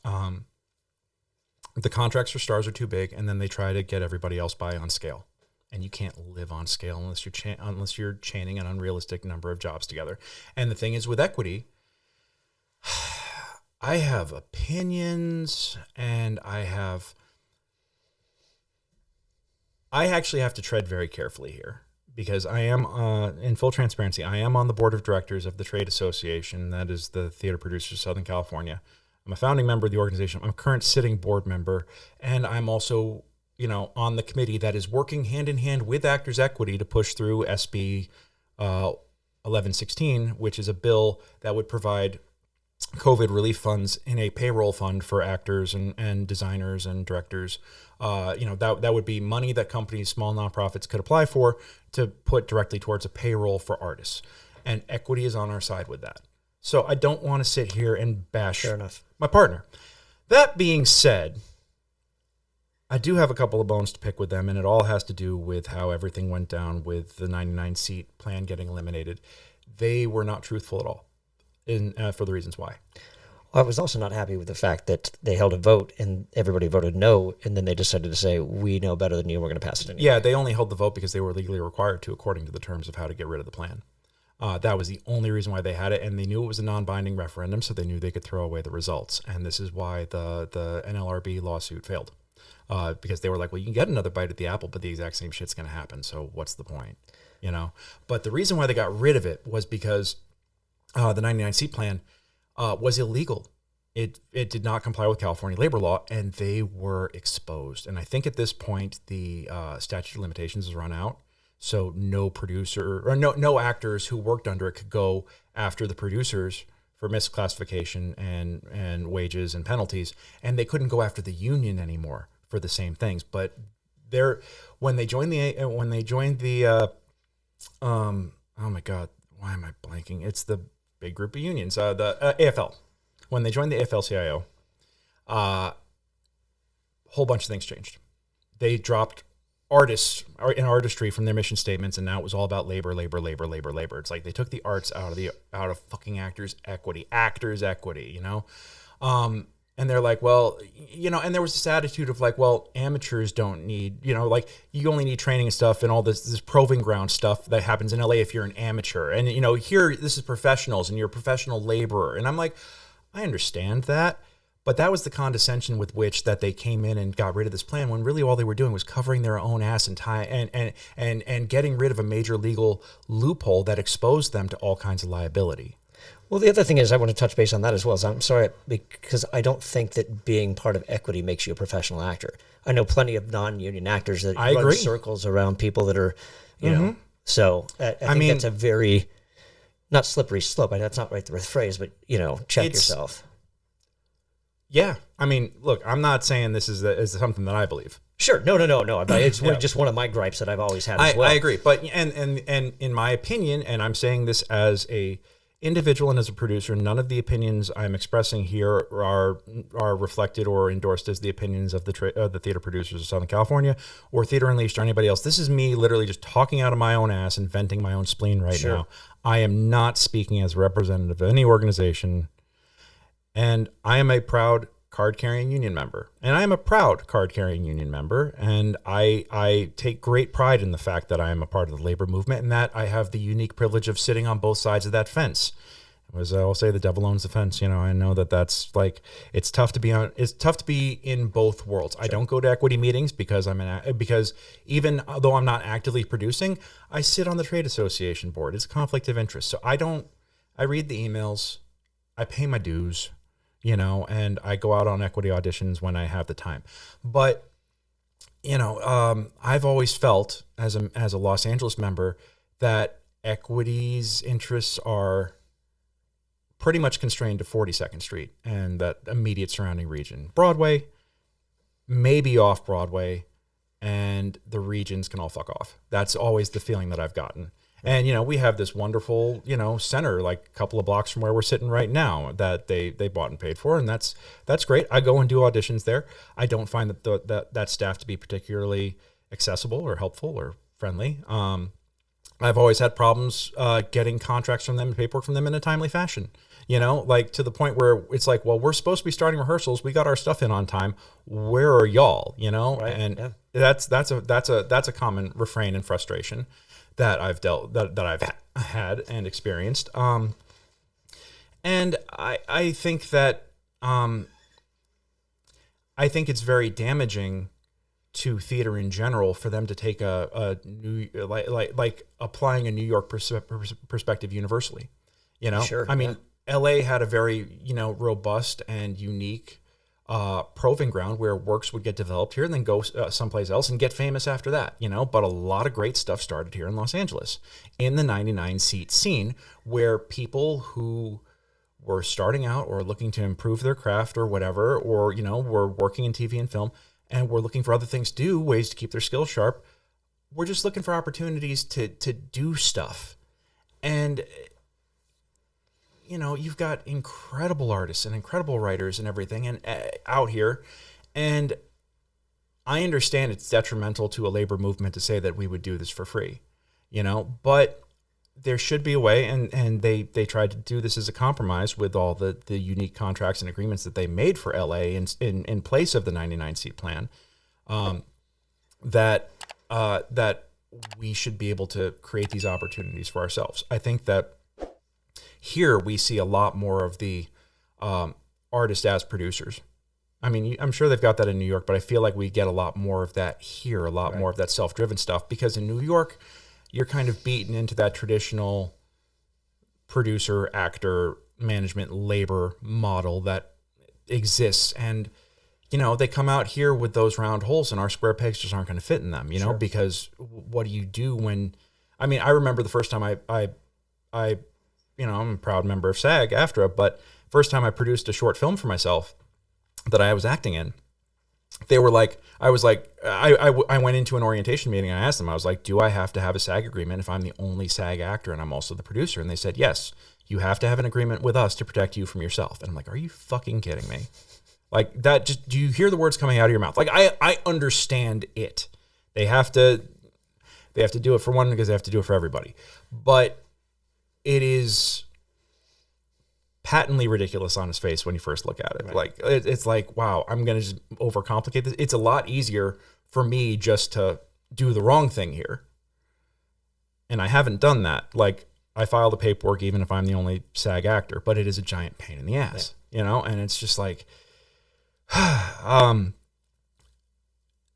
the contracts for stars are too big, and then they try to get everybody else by on scale. And you can't live on scale unless you're chaining an unrealistic number of jobs together. And the thing is, with equity, I have opinions, and I actually have to tread very carefully here, because I am, in full transparency, I am on the board of directors of the trade association. That is the Theater Producers of Southern California. I'm a founding member of the organization. I'm a current sitting board member, and I'm also, on the committee that is working hand in hand with Actors Equity to push through SB 1116, which is a bill that would provide COVID relief funds in a payroll fund for actors and designers and directors. That would be money that companies, small nonprofits could apply for to put directly towards a payroll for artists. And equity is on our side with that. So I don't want to sit here and bash my partner. That being said, I do have a couple of bones to pick with them, and it all has to do with how everything went down with the 99-seat plan getting eliminated. They were not truthful at all. For the reasons why. I was also not happy with the fact that they held a vote and everybody voted no, and then they decided to say, we know better than you, we're going to pass it anyway. Yeah, they only held the vote because they were legally required to, according to the terms of how to get rid of the plan. That was the only reason why they had it, and they knew it was a non-binding referendum, so they knew they could throw away the results. And this is why the NLRB lawsuit failed, because they were like, well, you can get another bite at the apple, but the exact same shit's going to happen, so what's the point? But the reason why they got rid of it was because the 99-seat plan was illegal. It did not comply with California labor law, and they were exposed. And I think at this point, the statute of limitations has run out. So no producer or no actors who worked under it could go after the producers for misclassification and wages and penalties. And they couldn't go after the union anymore for the same things. But when they joined the oh my God, why am I blanking? It's the big group of unions, the AFL. When they joined the AFL-CIO, a whole bunch of things changed. They dropped artists in artistry from their mission statements, and now it was all about labor. It's like they took the arts out of fucking actors' equity, and they're like, well, and there was this attitude of like, well, amateurs don't need, like you only need training and stuff and all this proving ground stuff that happens in LA if you're an amateur. And, here, this is professionals and you're a professional laborer. And I'm like, I understand that. But that was the condescension with which that they came in and got rid of this plan, when really all they were doing was covering their own ass and getting rid of a major legal loophole that exposed them to all kinds of liability. Well, the other thing is I want to touch base on that as well. I'm sorry, because I don't think that being part of equity makes you a professional actor. I know plenty of non-union actors that run circles around people that are, so I think that's a very, not slippery slope. That's not right the phrase, but, check yourself. Yeah. I mean, look, I'm not saying this is something that I believe. Sure. No. It's just one of my gripes that I've always had as well. I agree. But, and in my opinion, and I'm saying this as a individual and as a producer, none of the opinions I'm expressing here are reflected or endorsed as the opinions of the Theater Producers of Southern California or Theater Unleashed or anybody else. This is me literally just talking out of my own ass and venting my own spleen right now. I am not speaking as a representative of any organization, and I am a proud card-carrying union member. And I am a proud card-carrying union member, and I take great pride in the fact that I am a part of the labor movement and that I have the unique privilege of sitting on both sides of that fence. As I'll say, the devil owns the fence. I know that's like, it's tough to be in both worlds. Sure. I don't go to equity meetings because because even though I'm not actively producing, I sit on the trade association board. It's a conflict of interest. So I read the emails, I pay my dues, and I go out on equity auditions when I have the time. But, I've always felt as a Los Angeles member that equity's interests are pretty much constrained to 42nd Street and that immediate surrounding region. Broadway, maybe off Broadway, and the regions can all fuck off. That's always the feeling that I've gotten. And, we have this wonderful, center, like a couple of blocks from where we're sitting right now that they bought and paid for. And that's great. I go and do auditions there. I don't find that staff to be particularly accessible or helpful or friendly. I've always had problems getting contracts from them and paperwork from them in a timely fashion. Like to the point where it's like, well, we're supposed to be starting rehearsals. We got our stuff in on time. Where are y'all? Right. And that's a common refrain and frustration that I've had and experienced. And I think that I think it's very damaging to theater in general for them to take a new like applying a New York perspective universally. Sure, I mean, LA had a very, robust and unique proving ground where works would get developed here and then go someplace else and get famous after that, But a lot of great stuff started here in Los Angeles in the 99-seat scene where people who were starting out or looking to improve their craft or whatever, or, were working in TV and film and were looking for other things to do, ways to keep their skills sharp. We're just looking for opportunities to do stuff. And you've got incredible artists and incredible writers and everything and out here. And I understand it's detrimental to a labor movement to say that we would do this for free, but there should be a way. And they tried to do this as a compromise with all the unique contracts and agreements that they made for LA in place of the 99-seat plan, that we should be able to create these opportunities for ourselves. I think that here we see a lot more of the artists as producers. I mean, I'm sure they've got that in New York, but I feel like we get a lot more of that here, a lot more of that self-driven stuff, because in New York, you're kind of beaten into that traditional producer, actor, management, labor model that exists. And, they come out here with those round holes and our square pegs just aren't going to fit in them, Sure. Because what do you do when, I remember the first time I'm a proud member of SAG-AFTRA, but first time I produced a short film for myself that I was acting in, they were like, I went into an orientation meeting and I asked them, I was like, do I have to have a SAG agreement if I'm the only SAG actor and I'm also the producer? And they said, yes, you have to have an agreement with us to protect you from yourself. And I'm like, are you fucking kidding me? Like that, just, do you hear the words coming out of your mouth? Like, I understand it. They have to do it for one because they have to do it for everybody. But it is patently ridiculous on his face when you first look at it. Right. Like it's like, wow, I'm going to just overcomplicate this. It's a lot easier for me just to do the wrong thing here. And I haven't done that. Like I file the paperwork even if I'm the only SAG actor, but it is a giant pain in the ass, and it's just like, the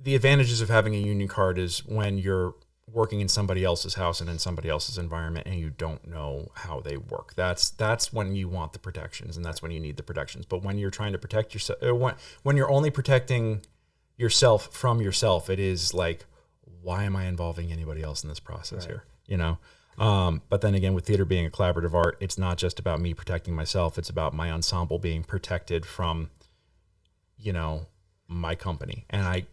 advantages of having a union card is when you're working in somebody else's house and in somebody else's environment and you don't know how they work. That's when you want the protections and that's when you need the protections. But when you're trying to protect yourself, when you're only protecting yourself from yourself, it is like, why am I involving anybody else in this process here? But then again, with theater being a collaborative art, it's not just about me protecting myself. It's about my ensemble being protected from, my company. And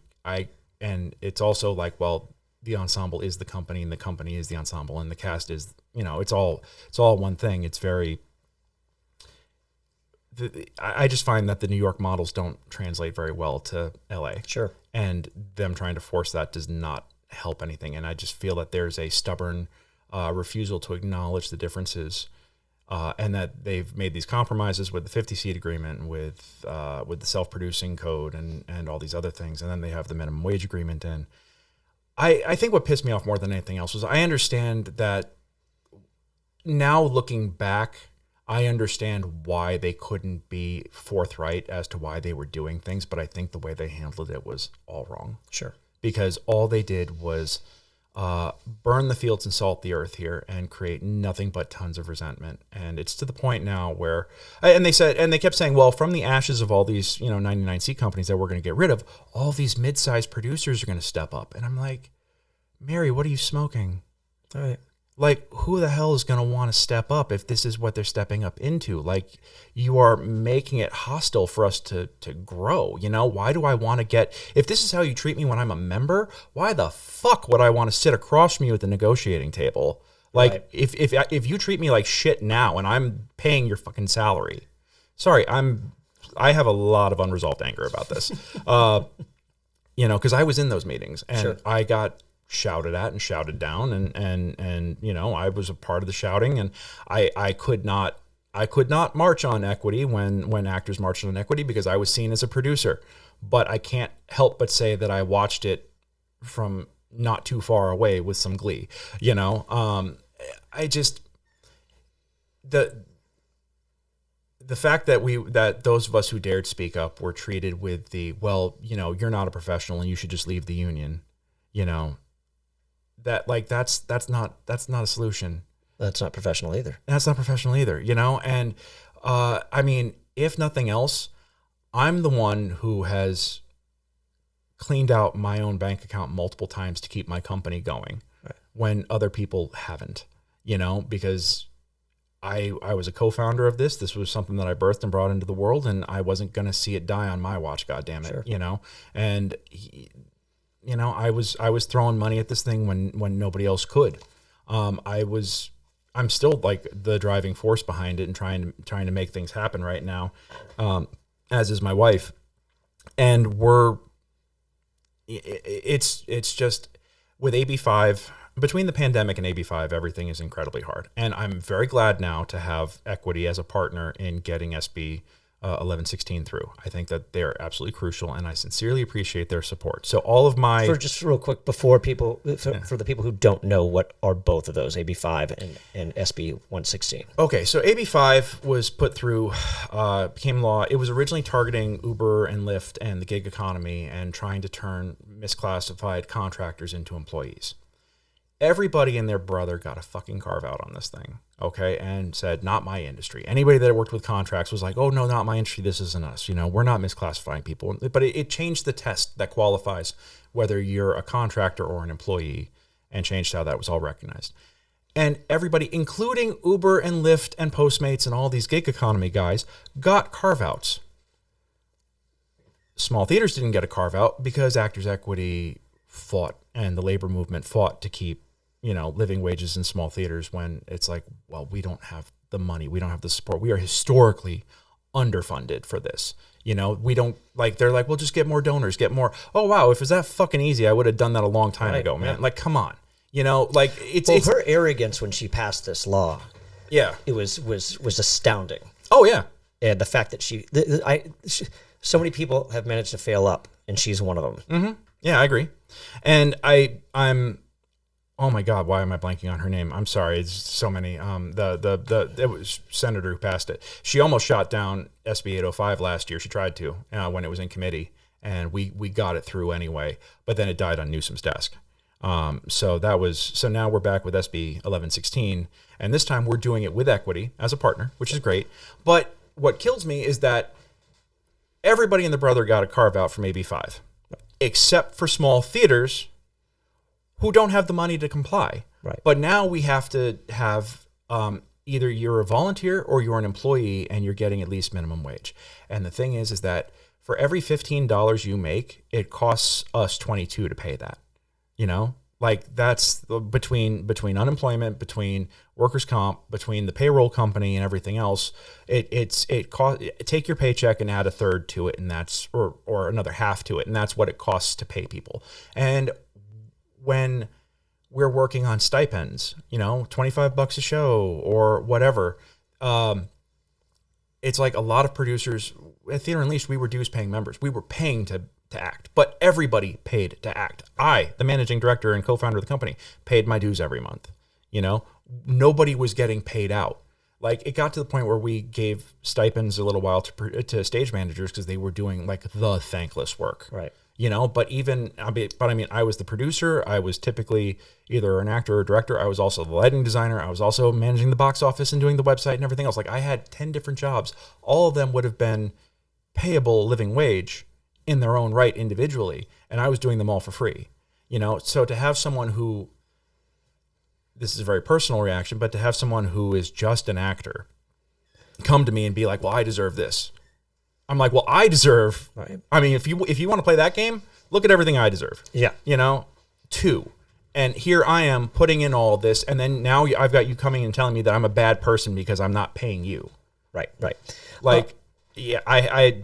and it's also like, well, the ensemble is the company and the company is the ensemble and the cast is, it's all one thing. It's very, I just find that the New York models don't translate very well to LA. Sure. And them trying to force that does not help anything. And I just feel that there's a stubborn refusal to acknowledge the differences, and that they've made these compromises with the 50-seat agreement and with the self-producing code and all these other things. And then they have the minimum wage agreement. And I think what pissed me off more than anything else was I understand that now looking back, I understand why they couldn't be forthright as to why they were doing things, but I think the way they handled it was all wrong. Sure. Because all they did was burn the fields and salt the earth here and create nothing but tons of resentment. And it's to the point now where, and they kept saying, well, from the ashes of all these, 99-seat companies that we're going to get rid of, all these mid-sized producers are going to step up. And I'm like, Mary, what are you smoking? All right. like, who the hell is going to want to step up if this is what they're stepping up into? Like, you are making it hostile for us to grow. You know, why do I want to get, if this is how you treat me when I'm a member, why the fuck would I want to sit across from you at the negotiating table? Like, Right. if you treat me like shit now and I'm paying your fucking salary, sorry, I have a lot of unresolved anger about this. You know, because I was in those meetings and Sure. I got shouted at and shouted down, and you know, I was a part of the shouting, and I could not march on equity when actors marched on equity because I was seen as a producer. But I can't help but say that I watched it from not too far away with some glee. You know, I just the fact that those of us who dared speak up were treated with the, well, you know, you're not a professional and you should just leave the union. You know, that, like, that's not a solution. That's not professional either. That's not professional either, you know? And I mean, if nothing else, I'm the one who has cleaned out my own bank account multiple times to keep my company going, right, when other people haven't, you know, because I was a co-founder of this. This was something that I birthed and brought into the world, and I wasn't going to see it die on my watch, goddammit, Sure. you know? And you know, I was throwing money at this thing when nobody else could. I'm still like the driving force behind it and trying to make things happen right now, as is my wife. And it's just with AB5, between the pandemic and AB5, everything is incredibly hard. And I'm very glad now to have Equity as a partner in getting SB 1116 through. I think that they're absolutely crucial, and I sincerely appreciate their support. So all of my... Just real quick, before people, for the people who don't know, what are both of those, AB5 and SB 116? Okay, so AB5 was put through, became law. It was originally targeting Uber and Lyft and the gig economy and trying to turn misclassified contractors into employees. Everybody and their brother got a fucking carve out on this thing, okay, and said, not my industry. Anybody that worked with contracts was like, oh, no, not my industry. This isn't us. You know, we're not misclassifying people. But it changed the test that qualifies whether you're a contractor or an employee, and changed how that was all recognized. And everybody, including Uber and Lyft and Postmates and all these gig economy guys, got carve-outs. Small theaters didn't get a carve-out because Actors Equity fought, and the labor movement fought to keep, you know, living wages in small theaters, when it's like, well, we don't have the money. We don't have the support. We are historically underfunded for this. You know, we don't, like, they're like, well, just get more donors, get more. Oh, wow. If it was that fucking easy, I would have done that a long time ago, man. Yeah. Like, come on. You know, like, it's her arrogance when she passed this law, yeah. it was astounding. Oh, yeah. And the fact that she, so many people have managed to fail up, and she's one of them. Mm-hmm. Yeah, I agree. And I'm, oh my God, why am I blanking on her name? I'm sorry. It's so many. It was Senator who passed it. She almost shot down SB 805 last year. She tried to, when it was in committee, and we got it through anyway, but then it died on Newsom's desk. So now we're back with SB 1116, and this time we're doing it with Equity as a partner, which is great. But what kills me is that everybody and the brother got a carve out from AB5, except for small theaters who don't have the money to comply. Right. But now we have to have either you're a volunteer or you're an employee, and you're getting at least minimum wage. And the thing is that for every $15 you make, it costs us $22 to pay that. You know, like, that's between unemployment, between workers' comp, between the payroll company and everything else. It costs. Take your paycheck and add a third to it, and that's or another half to it, and that's what it costs to pay people. And when we're working on stipends, you know, $25 a show or whatever, it's like a lot of producers at Theater Unleashed, we were dues paying members. We were paying to act, but everybody paid to act. I, the managing director and co-founder of the company, paid my dues every month. You know, nobody was getting paid out. Like, it got to the point where we gave stipends a little while to stage managers because they were doing like the thankless work. Right. You know, but I was the producer. I was typically either an actor or a director. I was also the lighting designer. I was also managing the box office and doing the website and everything else. Like, I had 10 different jobs. All of them would have been payable living wage in their own right individually, and I was doing them all for free. You know, so to have someone who this is a very personal reaction, but to have someone who is just an actor come to me and be like, well, I deserve this. I'm like, well, I deserve, Right. I mean, if you want to play that game, look at everything I deserve. Yeah. You know, 2. And here I am putting in all this. And then now I've got you coming and telling me that I'm a bad person because I'm not paying you. Right. Right. Like, yeah, I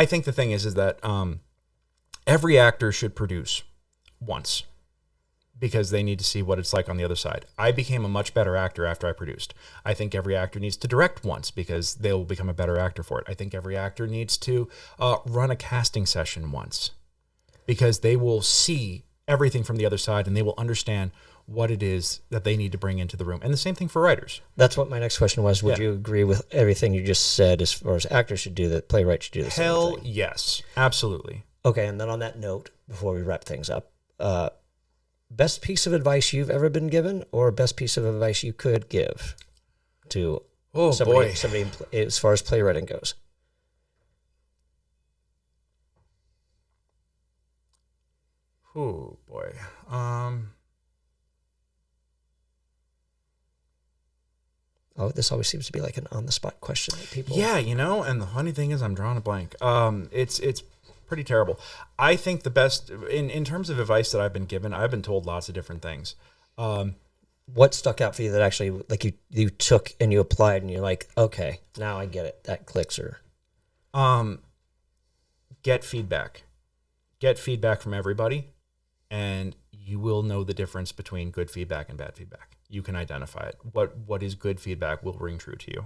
think the thing is that every actor should produce once because they need to see what it's like on the other side. I became a much better actor after I produced. I think every actor needs to direct once because they'll become a better actor for it. I think every actor needs to run a casting session once because they will see everything from the other side and they will understand what it is that they need to bring into the room. And the same thing for writers. That's what my next question was. Would you agree with everything you just said as far as actors should do, that playwrights should do the same thing? Hell yes, absolutely. Okay, and then on that note, before we wrap things up, best piece of advice you've ever been given, or best piece of advice you could give to somebody as far as playwriting goes? Oh boy. Oh, this always seems to be like an on-the-spot question that people... Yeah, you know, and the funny thing is I'm drawing a blank. It's pretty terrible. I think the best, in terms of advice that I've been given, I've been told lots of different things. What stuck out for you that actually, like, you took and you applied and you're like, okay, now I get it, that clicks? Or get feedback. Get feedback from everybody, and you will know the difference between good feedback and bad feedback. You can identify it. What is good feedback will ring true to you.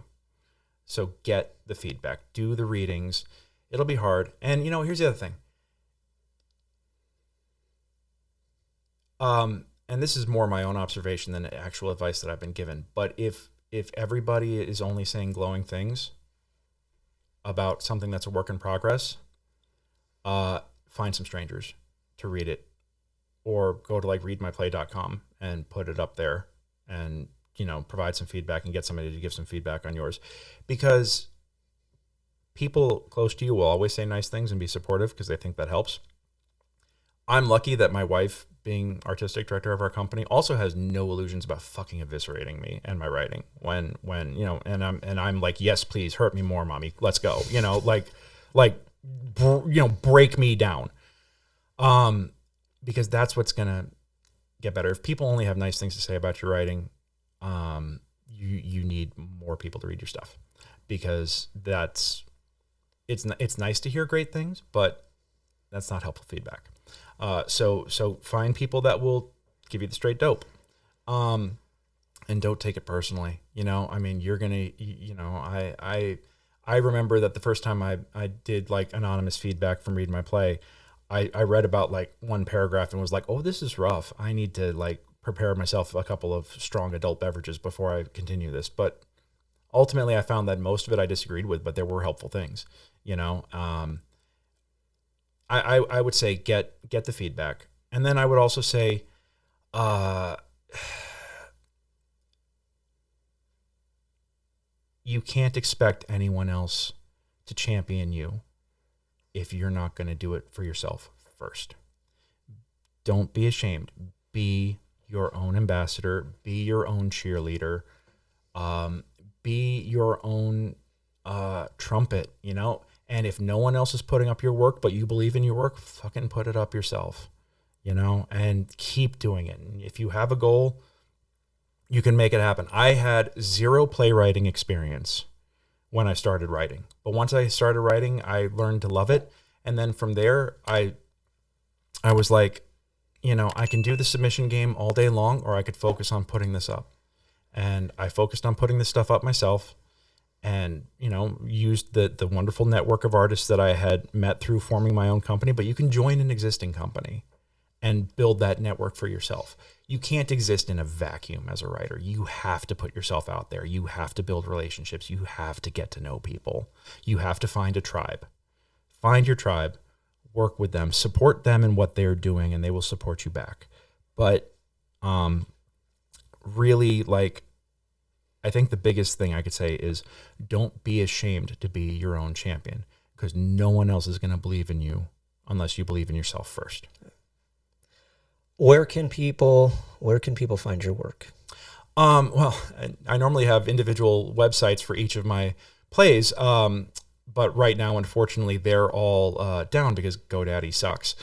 So get the feedback. Do the readings. It'll be hard. And, you know, here's the other thing. And this is more my own observation than actual advice that I've been given. But if everybody is only saying glowing things about something that's a work in progress, find some strangers to read it, or go to like readmyplay.com and put it up there and, you know, provide some feedback and get somebody to give some feedback on yours, because people close to you will always say nice things and be supportive because they think that helps. I'm lucky that my wife, being artistic director of our company, also has no illusions about fucking eviscerating me and my writing when, you know, and I'm like, yes, please hurt me more, mommy. Let's go. You know, break me down. Because that's what's going to get better. If people only have nice things to say about your writing, you need more people to read your stuff, because it's nice to hear great things, but that's not helpful feedback. So find people that will give you the straight dope, and don't take it personally. You know, I mean, you're going to, you know, I remember that the first time I did like anonymous feedback from Read My Play, I read about like one paragraph and was like, oh, this is rough. I need to like prepare myself a couple of strong adult beverages before I continue this. But ultimately I found that most of it I disagreed with, but there were helpful things, you know. I would say get the feedback. And then I would also say, you can't expect anyone else to champion you if you're not going to do it for yourself first. Don't be ashamed. Be your own ambassador. Be your own cheerleader. Be your own trumpet, you know? And if no one else is putting up your work, but you believe in your work, fucking put it up yourself, you know? And keep doing it. And if you have a goal, you can make it happen. I had zero playwriting experience when I started writing. But once I started writing, I learned to love it. And then from there, I was like, you know, I can do the submission game all day long, or I could focus on putting this up. And I focused on putting this stuff up myself, and, you know, used the wonderful network of artists that I had met through forming my own company. But you can join an existing company and build that network for yourself. You can't exist in a vacuum as a writer. You have to put yourself out there. You have to build relationships. You have to get to know people. You have to find a tribe. Find your tribe, work with them, support them in what they're doing, and they will support you back. But really, like, I think the biggest thing I could say is don't be ashamed to be your own champion, because no one else is going to believe in you unless you believe in yourself first. Where can people find your work? Well, I normally have individual websites for each of my plays, but right now, unfortunately, they're all down because GoDaddy sucks.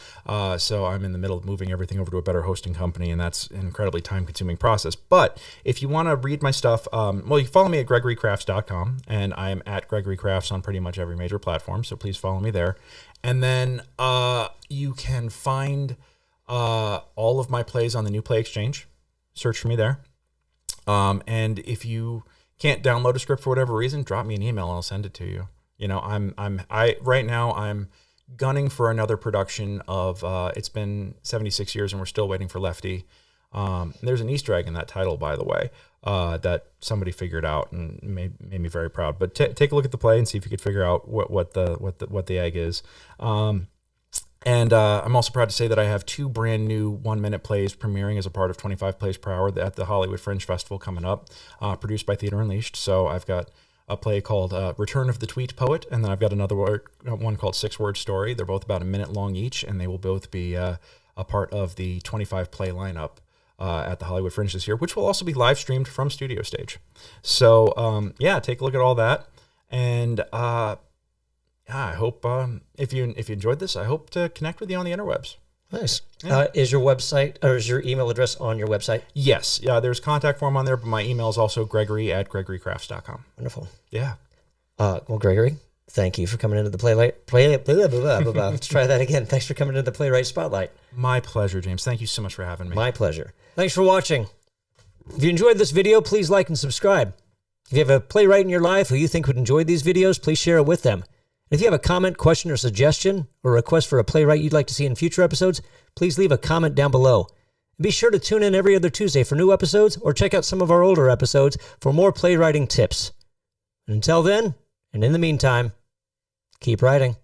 So I'm in the middle of moving everything over to a better hosting company, and that's an incredibly time-consuming process. But if you want to read my stuff, well, you follow me at gregorycrafts.com, and I am at Gregory Crafts on pretty much every major platform, so please follow me there. And then you can find all of my plays on the New Play Exchange. Search for me there. And if you can't download a script for whatever reason, drop me an email and I'll send it to you. You know, right now I'm gunning for another production of, it's been 76 years and we're still waiting for Lefty. There's an Easter egg in that title, by the way, that somebody figured out and made me very proud. But take a look at the play and see if you could figure out what the egg is. And I'm also proud to say that I have 2 brand new 1-minute plays premiering as a part of 25 Plays Per Hour at the Hollywood Fringe Festival coming up, produced by Theater Unleashed. So I've got a play called Return of the Tweet Poet, and then I've got another one called 6-Word Story. They're both about a minute long each, and they will both be a part of the 25 play lineup at the Hollywood Fringe this year, which will also be live streamed from Studio Stage. So yeah, take a look at all that. And I hope if you enjoyed this, I hope to connect with you on the interwebs. Nice. Yeah. Is your website or is your email address on your website? Yes. Yeah, there's a contact form on there, but my email is also gregory@gregorycrafts.com. Wonderful. Yeah. Well, Gregory, thank you for coming into the Let's try that again. Thanks for coming into the Playwright Spotlight. My pleasure, James. Thank you so much for having me. My pleasure. Thanks for watching. If you enjoyed this video, please like and subscribe. If you have a playwright in your life who you think would enjoy these videos, please share it with them. If you have a comment, question, or suggestion, or request for a playwright you'd like to see in future episodes, please leave a comment down below. And be sure to tune in every other Tuesday for new episodes, or check out some of our older episodes for more playwriting tips. And until then, and in the meantime, keep writing.